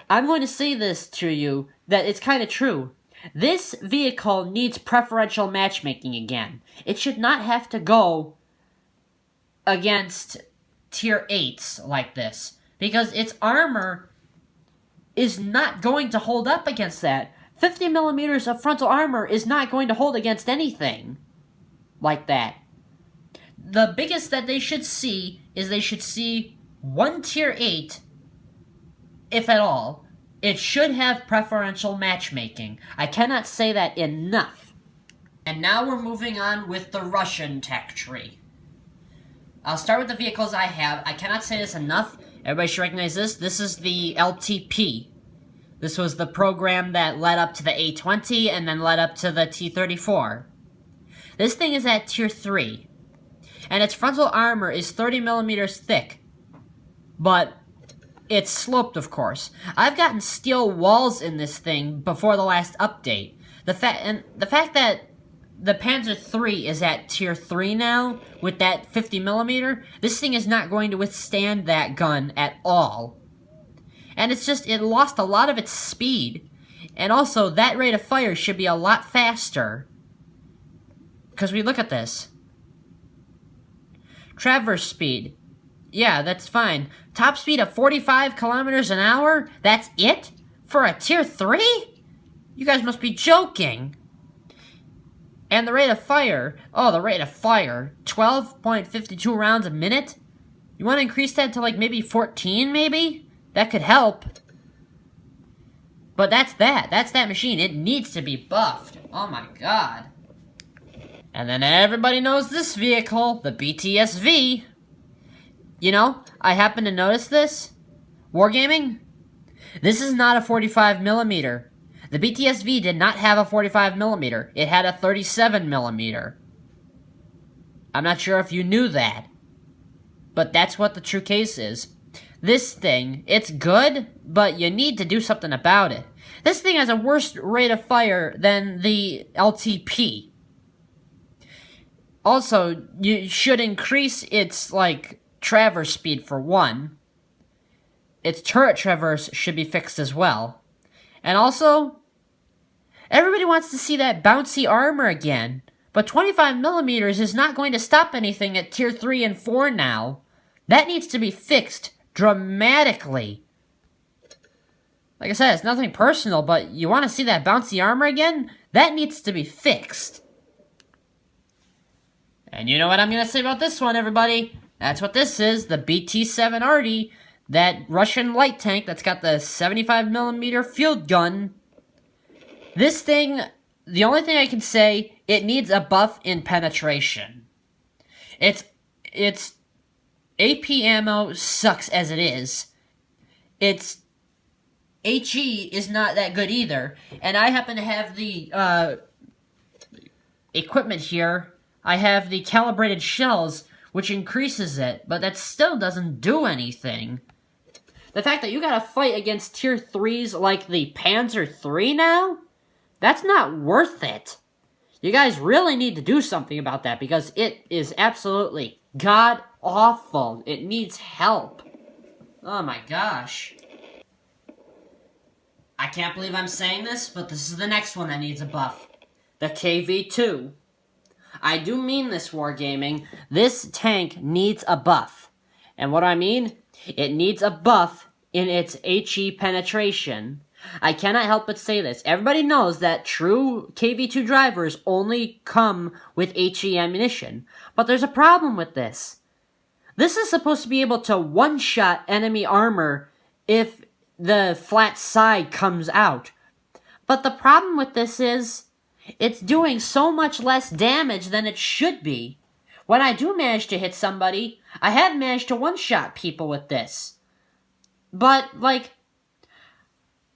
I'm going to say this to you, that it's kind of true. This vehicle needs preferential matchmaking again. It should not have to go against tier 8s like this, because its armor is not going to hold up against that. 50 millimeters of frontal armor is not going to hold against anything like that. The biggest that they should see is they should see one tier 8, if at all. It should have preferential matchmaking. I cannot say that enough. And now we're moving on with the Russian tech tree. I'll start with the vehicles I have. I cannot say this enough. Everybody should recognize this. This is the LTP. This was the program that led up to the A20 and then led up to the T-34. This thing is at tier 3. And its frontal armor is 30 millimeters thick. But it's sloped, of course. I've gotten steel walls in this thing before the last update. The fact that the Panzer III is at tier 3 now, with that 50 millimeter, this thing is not going to withstand that gun at all. And it's just, it lost a lot of its speed. And also, that rate of fire should be a lot faster. Because we look at this. Traverse speed. Yeah, that's fine. Top speed of 45 kilometers an hour? That's it? For a tier 3? You guys must be joking. And the rate of fire. Oh, the rate of fire. 12.52 rounds a minute? You want to increase that to like maybe 14 maybe? That could help. But that's that. That's that machine. It needs to be buffed. Oh my god. And then everybody knows this vehicle, the BTSV. You know, I happen to notice this. Wargaming? This is not a 45 millimeter. The BTSV did not have a 45 millimeter. It had a 37 millimeter. I'm not sure if you knew that. But that's what the true case is. This thing, it's good, but you need to do something about it. This thing has a worse rate of fire than the LTP. Also, you should increase its, like, traverse speed for one. Its turret traverse should be fixed as well. And also, everybody wants to see that bouncy armor again. But 25 millimeters is not going to stop anything at tier 3 and 4 now. That needs to be fixed dramatically. Like I said, it's nothing personal, but you want to see that bouncy armor again? That needs to be fixed. And you know what I'm going to say about this one, everybody? That's what this is, the BT-7 Arty, that Russian light tank that's got the 75mm field gun. This thing, the only thing I can say, it needs a buff in penetration. Its AP ammo sucks as it is. Its HE is not that good either. And I happen to have the equipment here. I have the calibrated shells, which increases it, but that still doesn't do anything. The fact that you gotta fight against tier 3s like the Panzer III now? That's not worth it. You guys really need to do something about that, because it is absolutely god-awful. It needs help. Oh my gosh. I can't believe I'm saying this, but this is the next one that needs a buff. The KV-2. I do mean this, Wargaming. This tank needs a buff. And what I mean? It needs a buff in its HE penetration. I cannot help but say this. Everybody knows that true KV-2 drivers only come with HE ammunition. But there's a problem with this. This is supposed to be able to one-shot enemy armor if the flat side comes out. But the problem with this is, it's doing so much less damage than it should be. When I do manage to hit somebody, I have managed to one-shot people with this. But, like,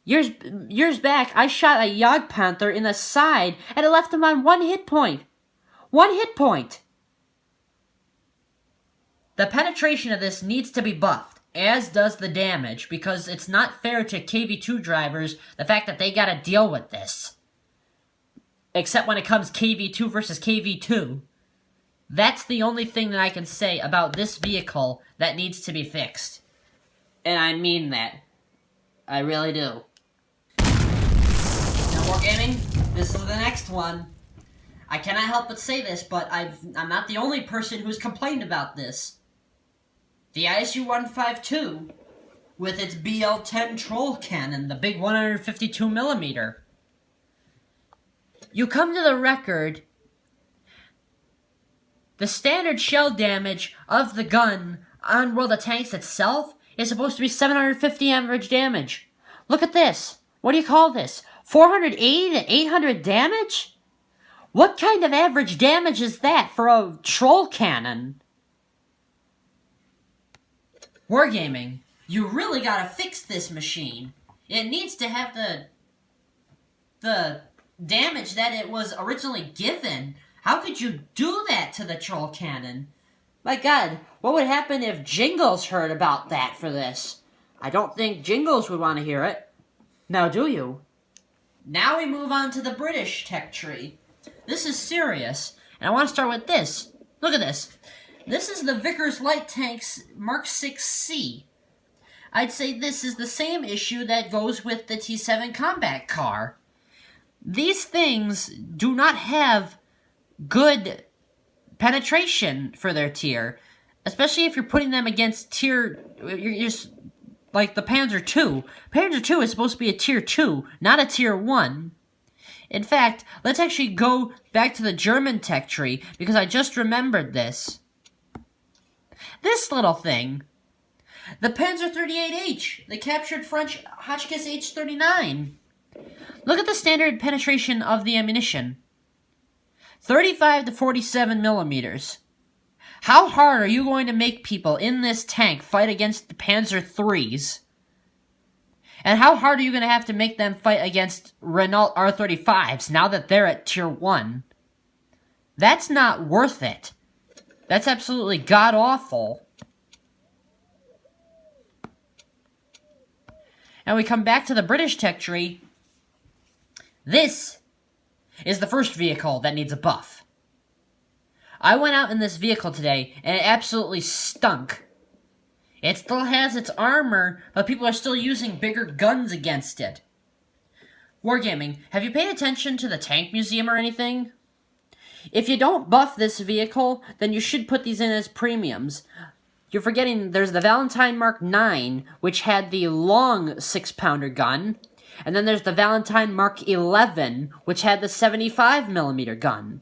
years back, I shot a Jagdpanther in the side, and it left him on 1 hit point. 1 hit point! The penetration of this needs to be buffed, as does the damage, because it's not fair to KV-2 drivers, the fact that they gotta deal with this. Except when it comes KV-2 versus KV-2. That's the only thing that I can say about this vehicle that needs to be fixed. And I mean that. I really do. Now, Wargaming, this is the next one. I cannot help but say this, but I'm not the only person who's complained about this. The ISU-152, with its BL-10 troll cannon, the big 152mm. You come to the record, the standard shell damage of the gun on World of Tanks itself is supposed to be 750 average damage. Look at this. What do you call this? 480 to 800 damage? What kind of average damage is that for a troll cannon? Wargaming, you really gotta fix this machine. It needs to have the damage that it was originally given. How could you do that to the troll cannon? My god, what would happen if Jingles heard about that for this? I don't think Jingles would want to hear it. Now do you? Now we move on to the British tech tree. This is serious, and I want to start with this. Look at this. This is the Vickers Light Tanks Mark 6C. I'd say this is the same issue that goes with the T7 combat car. These things do not have good penetration for their tier, especially if you're putting them against tier, like the Panzer II. Panzer II is supposed to be a tier 2, not a tier 1. In fact, let's actually go back to the German tech tree, because I just remembered this. This little thing. The Panzer 38H, the captured French Hotchkiss H39. Look at the standard penetration of the ammunition. 35 to 47 millimeters. How hard are you going to make people in this tank fight against the Panzer IIIs? And how hard are you going to have to make them fight against Renault R35s now that they're at tier 1? That's not worth it. That's absolutely god-awful. And we come back to the British tech tree. This is the first vehicle that needs a buff. I went out in this vehicle today, and it absolutely stunk. It still has its armor, but people are still using bigger guns against it. Wargaming, have you paid attention to the tank museum or anything? If you don't buff this vehicle, then you should put these in as premiums. You're forgetting there's the Valentine Mark 9, which had the long 6-pounder gun, and then there's the Valentine Mark 11, which had the 75mm gun.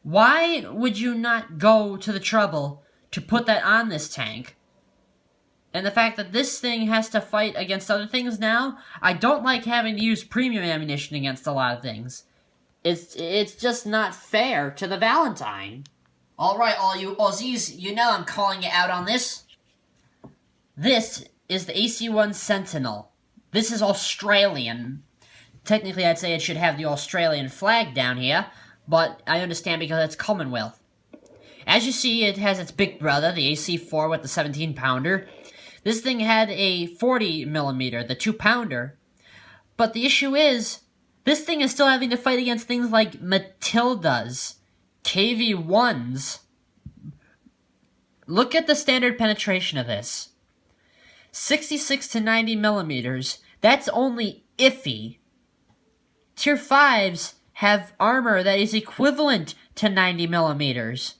Why would you not go to the trouble to put that on this tank? And the fact that this thing has to fight against other things now, I don't like having to use premium ammunition against a lot of things. It's just not fair to the Valentine. Alright, all you Aussies, you know I'm calling you out on this. This is the AC-1 Sentinel. This is Australian. Technically, I'd say it should have the Australian flag down here, but I understand because it's Commonwealth. As you see, it has its big brother, the AC-4 with the 17-pounder. This thing had a 40mm, the 2-pounder. But the issue is, this thing is still having to fight against things like Matildas, KV-1s. Look at the standard penetration of this. 66 to 90mm, that's only iffy. Tier 5s have armor that is equivalent to 90mm.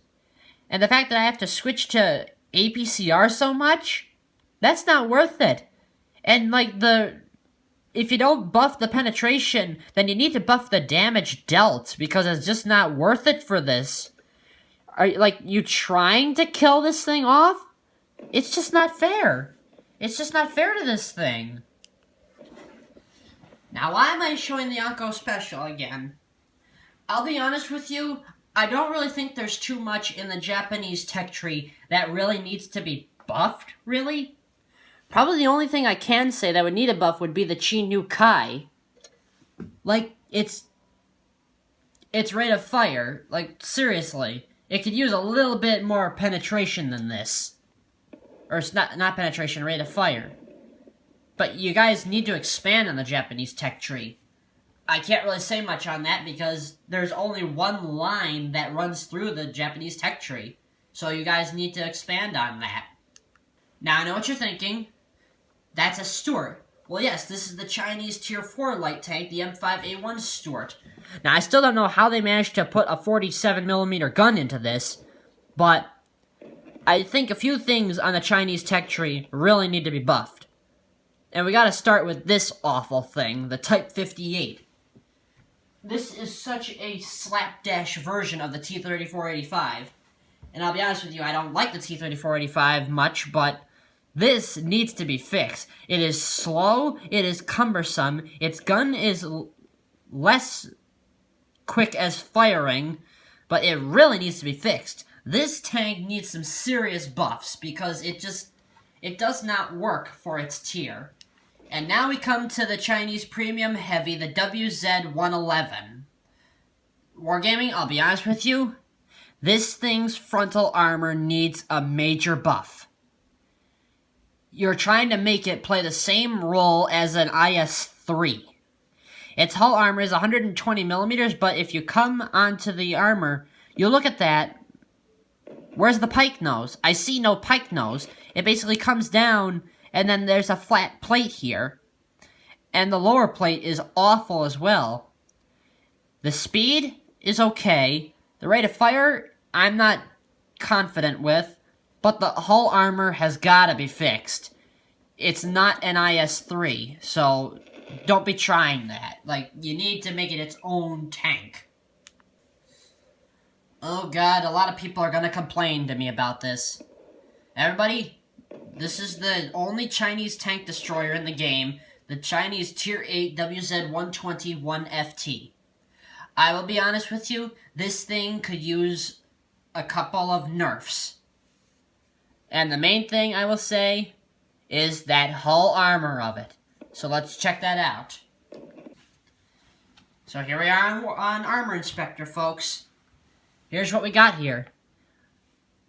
And the fact that I have to switch to APCR so much, that's not worth it. And like if you don't buff the penetration, then you need to buff the damage dealt, because it's just not worth it for this. Are you trying to kill this thing off? It's just not fair. It's just not fair to this thing. Now, why am I showing the Yonko special again? I'll be honest with you, I don't really think there's too much in the Japanese tech tree that really needs to be buffed, really. Probably the only thing I can say that would need a buff would be the Chi-Nu Kai. Like, its rate of fire. Like, seriously. It could use a little bit more penetration than this. Or it's not penetration, rate of fire. But you guys need to expand on the Japanese tech tree. I can't really say much on that because there's only one line that runs through the Japanese tech tree. So you guys need to expand on that. Now I know what you're thinking. That's a Stuart. Well, yes, this is the Chinese Tier 4 light tank, the M5A1 Stuart. Now, I still don't know how they managed to put a 47mm gun into this, but I think a few things on the Chinese tech tree really need to be buffed. And we gotta start with this awful thing, the Type 58. This is such a slapdash version of the T-3485. And I'll be honest with you, I don't like the T-3485 much, but this needs to be fixed. It is slow, it is cumbersome, its gun is less quick as firing, but it really needs to be fixed. This tank needs some serious buffs because it does not work for its tier. And now we come to the Chinese Premium Heavy, the WZ-111. Wargaming, I'll be honest with you, this thing's frontal armor needs a major buff. You're trying to make it play the same role as an IS-3. Its hull armor is 120mm, but if you come onto the armor, you look at that. Where's the pike nose? I see no pike nose. It basically comes down, and then there's a flat plate here. And the lower plate is awful as well. The speed is okay. The rate of fire, I'm not confident with. But the hull armor has got to be fixed. It's not an IS-3, so don't be trying that. Like, you need to make it its own tank. Oh god, a lot of people are gonna complain to me about this. Everybody, this is the only Chinese tank destroyer in the game, the Chinese Tier 8 WZ-121FT. I will be honest with you, this thing could use a couple of nerfs. And the main thing I will say is that hull armor of it. So let's check that out. So here we are on Armor Inspector, folks. Here's what we got here.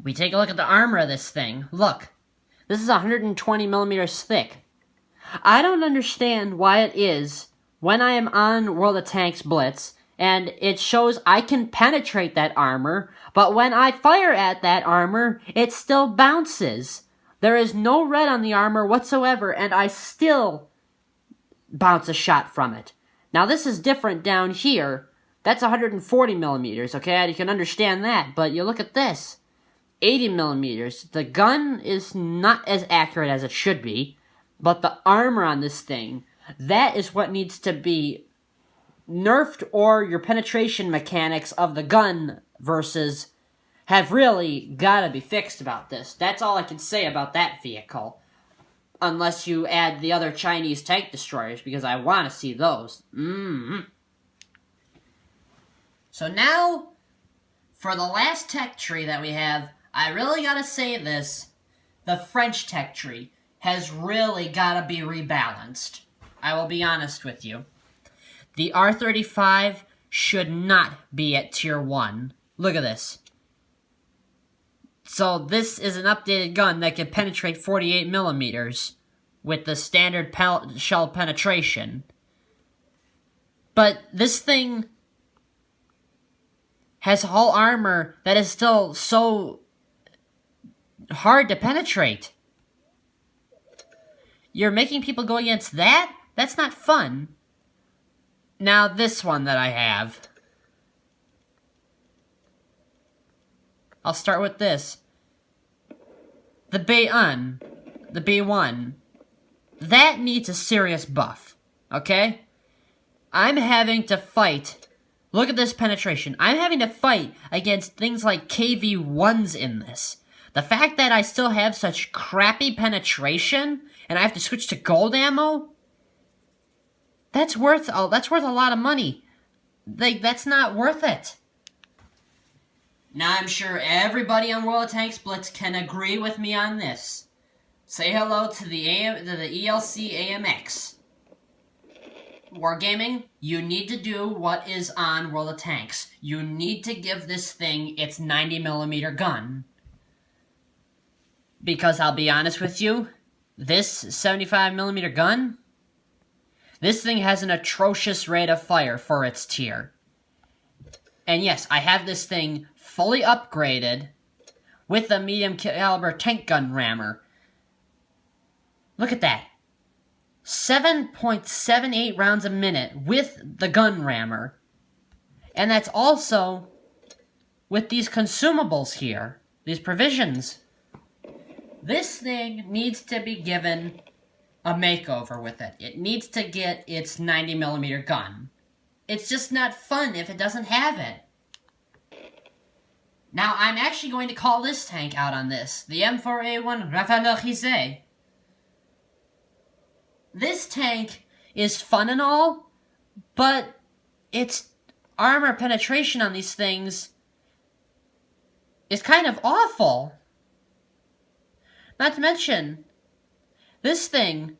We take a look at the armor of this thing. Look, this is 120mm thick. I don't understand why it is when I am on World of Tanks Blitz and it shows I can penetrate that armor, but when I fire at that armor, it still bounces. There is no red on the armor whatsoever, and I still bounce a shot from it. Now this is different down here. That's 140mm, okay? You can understand that, but you look at this. 80mm. The gun is not as accurate as it should be, but the armor on this thing, that is what needs to be nerfed, or your penetration mechanics of the gun versus have really gotta be fixed about this. That's all I can say about that vehicle. Unless you add the other Chinese tank destroyers, because I want to see those. So now, for the last tech tree that we have, I really gotta say this. The French tech tree has really gotta be rebalanced. I will be honest with you. The R35 should not be at Tier 1. Look at this. So this is an updated gun that can penetrate 48 millimeters with the standard shell penetration. But this thing has hull armor that is still so hard to penetrate. You're making people go against that? That's not fun. Now this one that I have. I'll start with this. The B1. That needs a serious buff, okay? I'm having to fight. Look at this penetration. I'm having to fight against things like KV-1s in this. The fact that I still have such crappy penetration, and I have to switch to gold ammo, that's worth a lot of money. That's not worth it. Now I'm sure everybody on World of Tanks Blitz can agree with me on this. Say hello to the ELC AMX. Wargaming, you need to do what is on World of Tanks. You need to give this thing its 90mm gun. Because I'll be honest with you, this 75mm gun, this thing has an atrocious rate of fire for its tier. And yes, I have this thing fully upgraded with a medium caliber tank gun rammer. Look at that. 7.78 rounds a minute with the gun rammer. And that's also with these consumables here, these provisions. This thing needs to be given a makeover with it. It needs to get its 90mm gun. It's just not fun if it doesn't have it. Now, I'm actually going to call this tank out on this. The M4A1 Rafale. This tank is fun and all, but its armor penetration on these things is kind of awful. Not to mention, this thing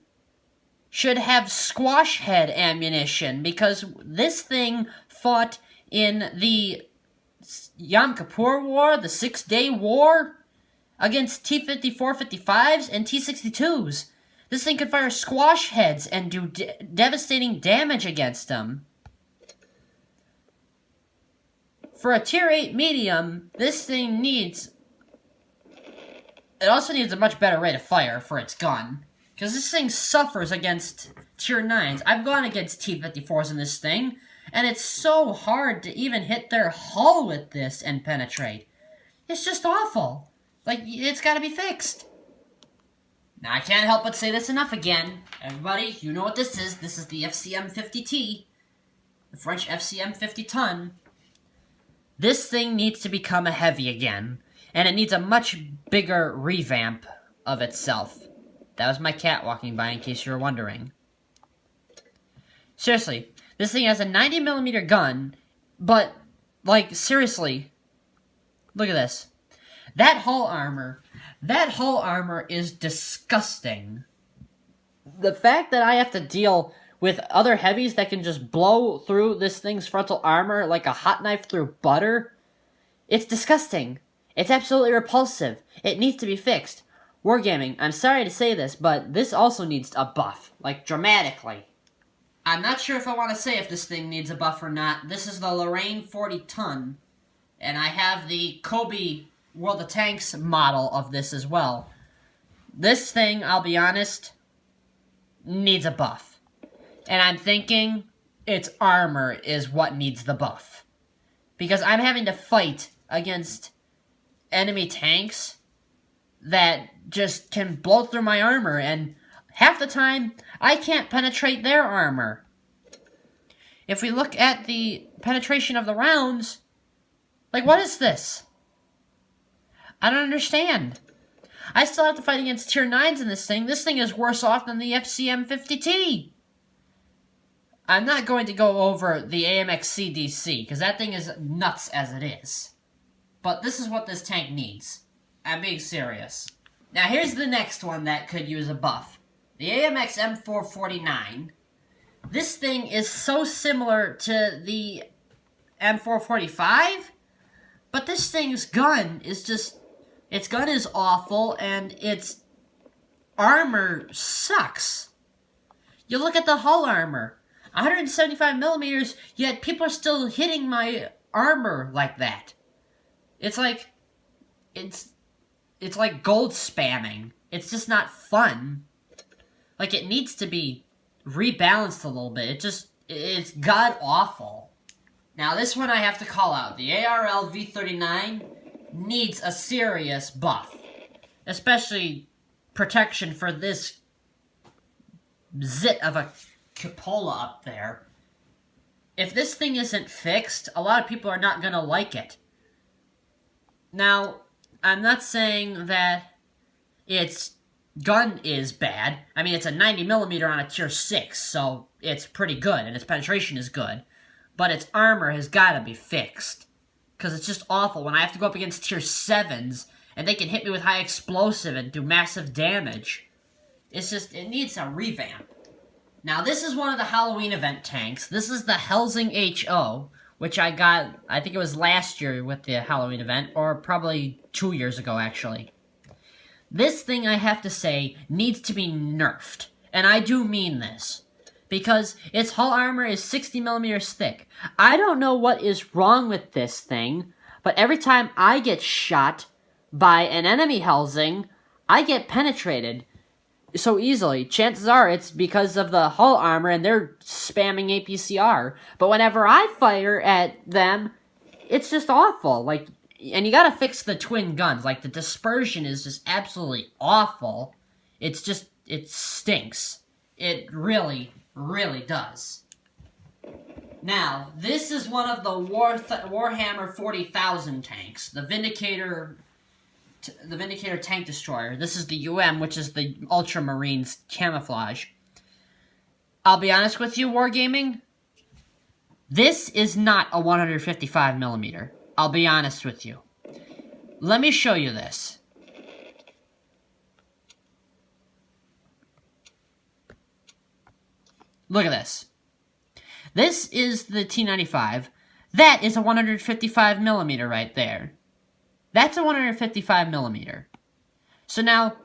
should have squash head ammunition, because this thing fought in the Yom Kippur War, the 6-Day War, against T-54-55s and T-62s. This thing could fire squash heads and do devastating damage against them. For a Tier 8 medium, this thing needs... It also needs a much better rate of fire for its gun, because this thing suffers against Tier 9s. I've gone against T-54s in this thing, and it's so hard to even hit their hull with this and penetrate. It's just awful. Like, it's gotta be fixed. Now, I can't help but say this enough again. Everybody, you know what this is. This is the FCM-50T. The French FCM-50 ton. This thing needs to become a heavy again. And it needs a much bigger revamp of itself. That was my cat walking by, in case you were wondering. Seriously, this thing has a 90mm gun, but, like, seriously, look at this. That hull armor is disgusting. The fact that I have to deal with other heavies that can just blow through this thing's frontal armor like a hot knife through butter, it's disgusting. It's absolutely repulsive. It needs to be fixed. Wargaming, I'm sorry to say this, but this also needs a buff. Like, dramatically. I'm not sure if I want to say if this thing needs a buff or not. This is the Lorraine 40 ton. And I have the Kobe World of Tanks model of this as well. This thing, I'll be honest, needs a buff. And I'm thinking its armor is what needs the buff. Because I'm having to fight against enemy tanks that just can blow through my armor, and half the time, I can't penetrate their armor. If we look at the penetration of the rounds, like, what is this? I don't understand. I still have to fight against Tier 9s in this thing. This thing is worse off than the FCM-50T. I'm not going to go over the AMX CDC, because that thing is nuts as it is. But this is what this tank needs. I'm being serious. Now here's the next one that could use a buff. The AMX M449. This thing is so similar to the M445, but this thing's gun is just... Its gun is awful, and its armor sucks. You look at the hull armor. 175 millimeters, yet people are still hitting my armor like that. It's like... It's like gold spamming. It's just not fun. Like, it needs to be rebalanced a little bit. It's god-awful. Now, this one I have to call out. The ARL V39 needs a serious buff. Especially protection for this zit of a cupola up there. If this thing isn't fixed, a lot of people are not going to like it. Now, I'm not saying that its gun is bad. I mean, it's a 90mm on a tier 6, so it's pretty good, and its penetration is good. But its armor has got to be fixed. Because it's just awful when I have to go up against tier 7s, and they can hit me with high explosive and do massive damage. It's just, it needs a revamp. Now, this is one of the Halloween event tanks. This is the Helsing HO, which I got, I think it was last year with the Halloween event, or probably 2 years ago, actually. This thing, I have to say, needs to be nerfed. And I do mean this. Because its hull armor is 60mm thick. I don't know what is wrong with this thing, but every time I get shot by an enemy Helsing, I get penetrated so easily. Chances are it's because of the hull armor and they're spamming APCR. But whenever I fire at them, it's just awful. Like, and you gotta fix the twin guns. Like, the dispersion is just absolutely awful. It's just, it stinks. It really does. Now, this is one of the Warhammer 40,000 tanks. The Vindicator tank destroyer. This is the UM, which is the Ultramarines camouflage. I'll be honest with you, Wargaming. This is not a 155mm. I'll be honest with you. Let me show you this. Look at this. This is the T95. That is a 155mm right there. That's a 155mm. So now,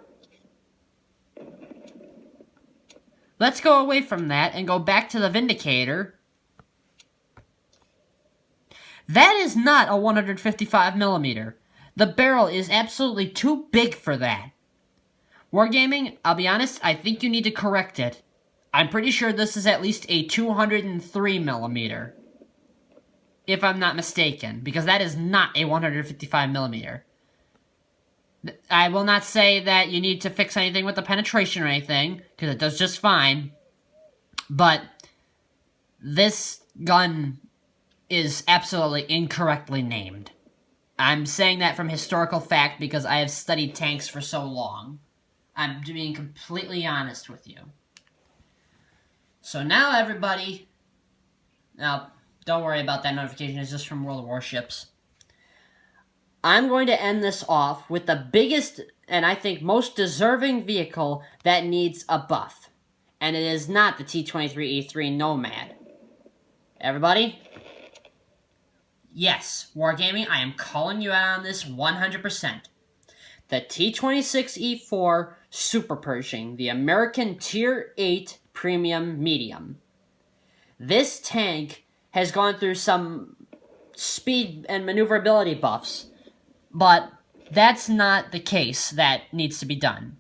let's go away from that and go back to the Vindicator. That is not a 155mm. The barrel is absolutely too big for that. Wargaming, I'll be honest, I think you need to correct it. I'm pretty sure this is at least a 203mm. If I'm not mistaken, because that is not a 155mm. I will not say that you need to fix anything with the penetration or anything, because it does just fine. But this gun is absolutely incorrectly named. I'm saying that from historical fact because I have studied tanks for so long. I'm being completely honest with you. So now everybody, now don't worry about that notification, it's just from World of Warships. I'm going to end this off with the biggest and I think most deserving vehicle that needs a buff. And it is not the T-23E3 Nomad. Everybody? Yes, Wargaming, I am calling you out on this 100%. The T-26E4 Super Pershing, the American Tier 8 Premium Medium. This tank has gone through some speed and maneuverability buffs, but that's not the case that needs to be done.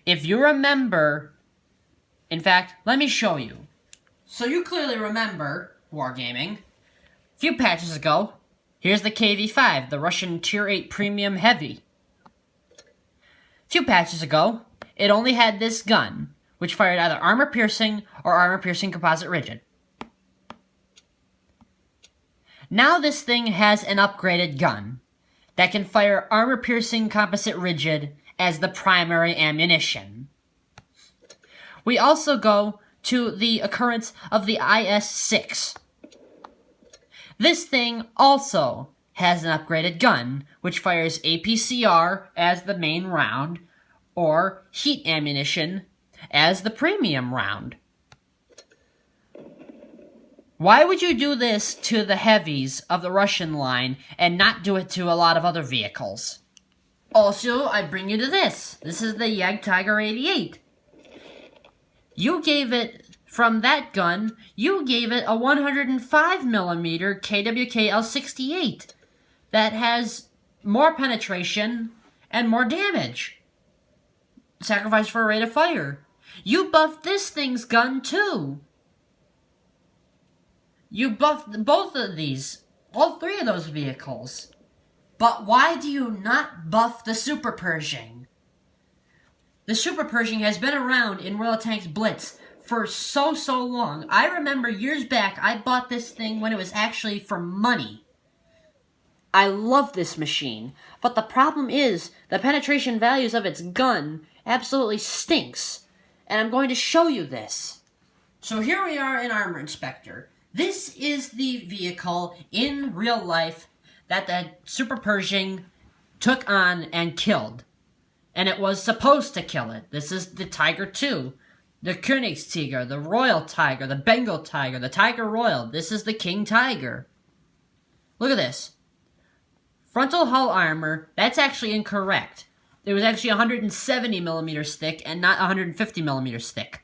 If you remember, in fact, let me show you. So you clearly remember, Wargaming, a few patches ago, here's the KV-5, the Russian Tier 8 Premium Heavy. A few patches ago, it only had this gun, which fired either armor-piercing or armor-piercing composite rigid. Now this thing has an upgraded gun that can fire armor-piercing composite rigid as the primary ammunition. We also go to the occurrence of the IS-6. This thing also has an upgraded gun, which fires APCR as the main round, or heat ammunition as the premium round. Why would you do this to the heavies of the Russian line and not do it to a lot of other vehicles? Also, I bring you to this. This is the Yag Tiger 88. You gave it, from that gun, you gave it a 105mm KWK L68 that has more penetration and more damage. Sacrifice for a rate of fire. You buffed this thing's gun too. You buffed both of these, all three of those vehicles. But why do you not buff the Super Pershing? The Super Pershing has been around in World of Tanks Blitz for so long. I remember years back, I bought this thing when it was actually for money. I love this machine, but the problem is the penetration values of its gun absolutely stinks. And I'm going to show you this. So here we are in Armor Inspector. This is the vehicle in real life that the Super Pershing took on and killed. And it was supposed to kill it. This is the Tiger II, the Königstiger, the Royal Tiger, the Bengal Tiger, the Tiger Royal. This is the King Tiger. Look at this. Frontal hull armor, that's actually incorrect. It was actually 170mm thick and not 150mm thick.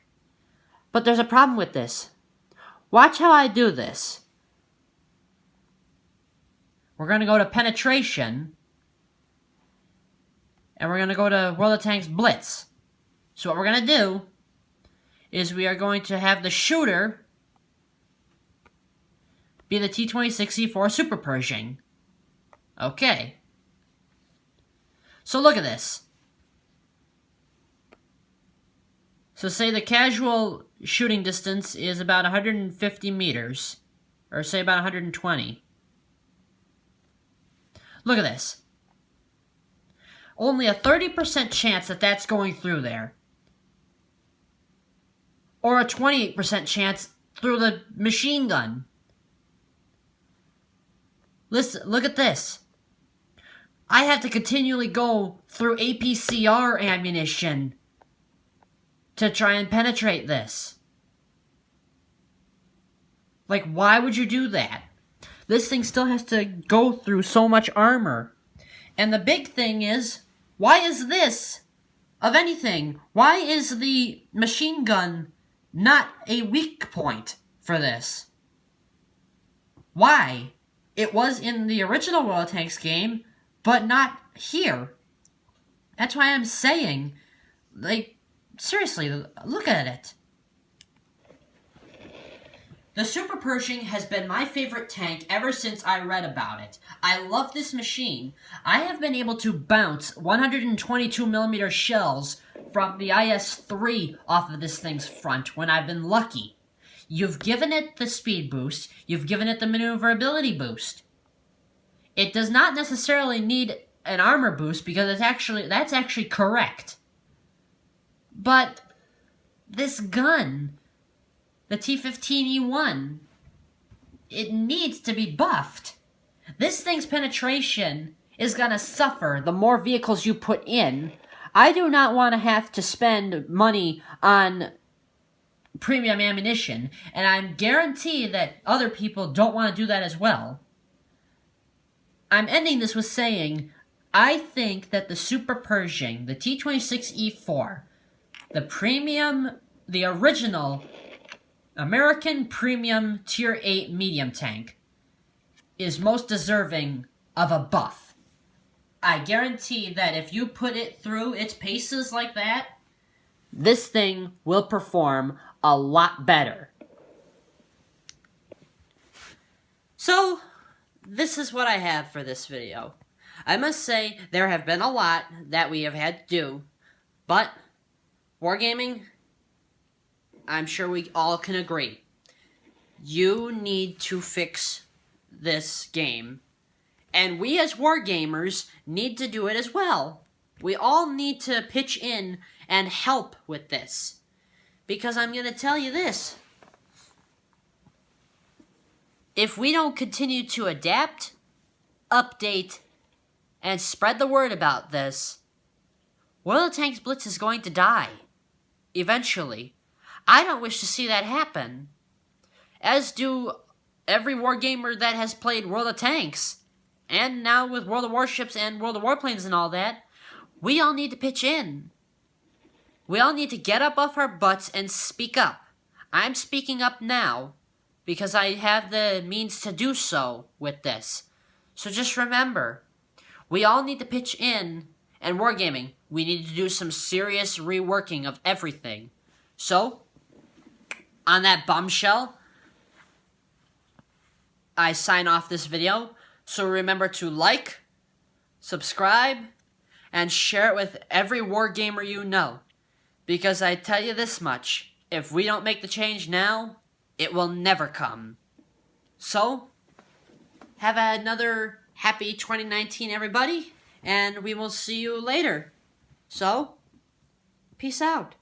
But there's a problem with this. Watch how I do this. We're going to go to penetration. And we're going to go to World of Tanks Blitz. So what we're going to do is we are going to have the shooter be the T-26E4 Super Pershing. Okay. So look at this. So say the casual shooting distance is about 150 meters. Or say about 120. Look at this. Only a 30% chance that that's going through there. Or a 28% chance through the machine gun. Listen, look at this. I have to continually go through APCR ammunition to try and penetrate this. Like, why would you do that? This thing still has to go through so much armor. And the big thing is, why is this, of anything, why is the machine gun not a weak point for this? Why? It was in the original World of Tanks game, but not here. That's why I'm saying, like, seriously, look at it. The Super Pershing has been my favorite tank ever since I read about it. I love this machine. I have been able to bounce 122mm shells from the IS-3 off of this thing's front when I've been lucky. You've given it the speed boost, you've given it the maneuverability boost. It does not necessarily need an armor boost because that's actually correct. But this gun, the T-15E1, it needs to be buffed. This thing's penetration is gonna suffer the more vehicles you put in. I do not want to have to spend money on premium ammunition, and I guarantee that other people don't want to do that as well. I'm ending this with saying, I think that the Super Pershing, the T-26E4, the original American Premium Tier 8 medium tank, is most deserving of a buff. I guarantee that if you put it through its paces like that, this thing will perform a lot better. So, this is what I have for this video. I must say, there have been a lot that we have had to do, but wargaming, I'm sure we all can agree. You need to fix this game. And we as wargamers need to do it as well. We all need to pitch in and help with this. Because I'm going to tell you this. If we don't continue to adapt, update, and spread the word about this, World of Tanks Blitz is going to die. Eventually. I don't wish to see that happen. As do every wargamer that has played World of Tanks, and now with World of Warships and World of Warplanes and all that, we all need to pitch in. We all need to get up off our butts and speak up. I'm speaking up now because I have the means to do so with this. So just remember, we all need to pitch in, and wargaming, we need to do some serious reworking of everything. So, on that bombshell, I sign off this video. So remember to like, subscribe, and share it with every wargamer you know. Because I tell you this much, if we don't make the change now, it will never come. So, have another happy 2019, everybody, and we will see you later. So, peace out.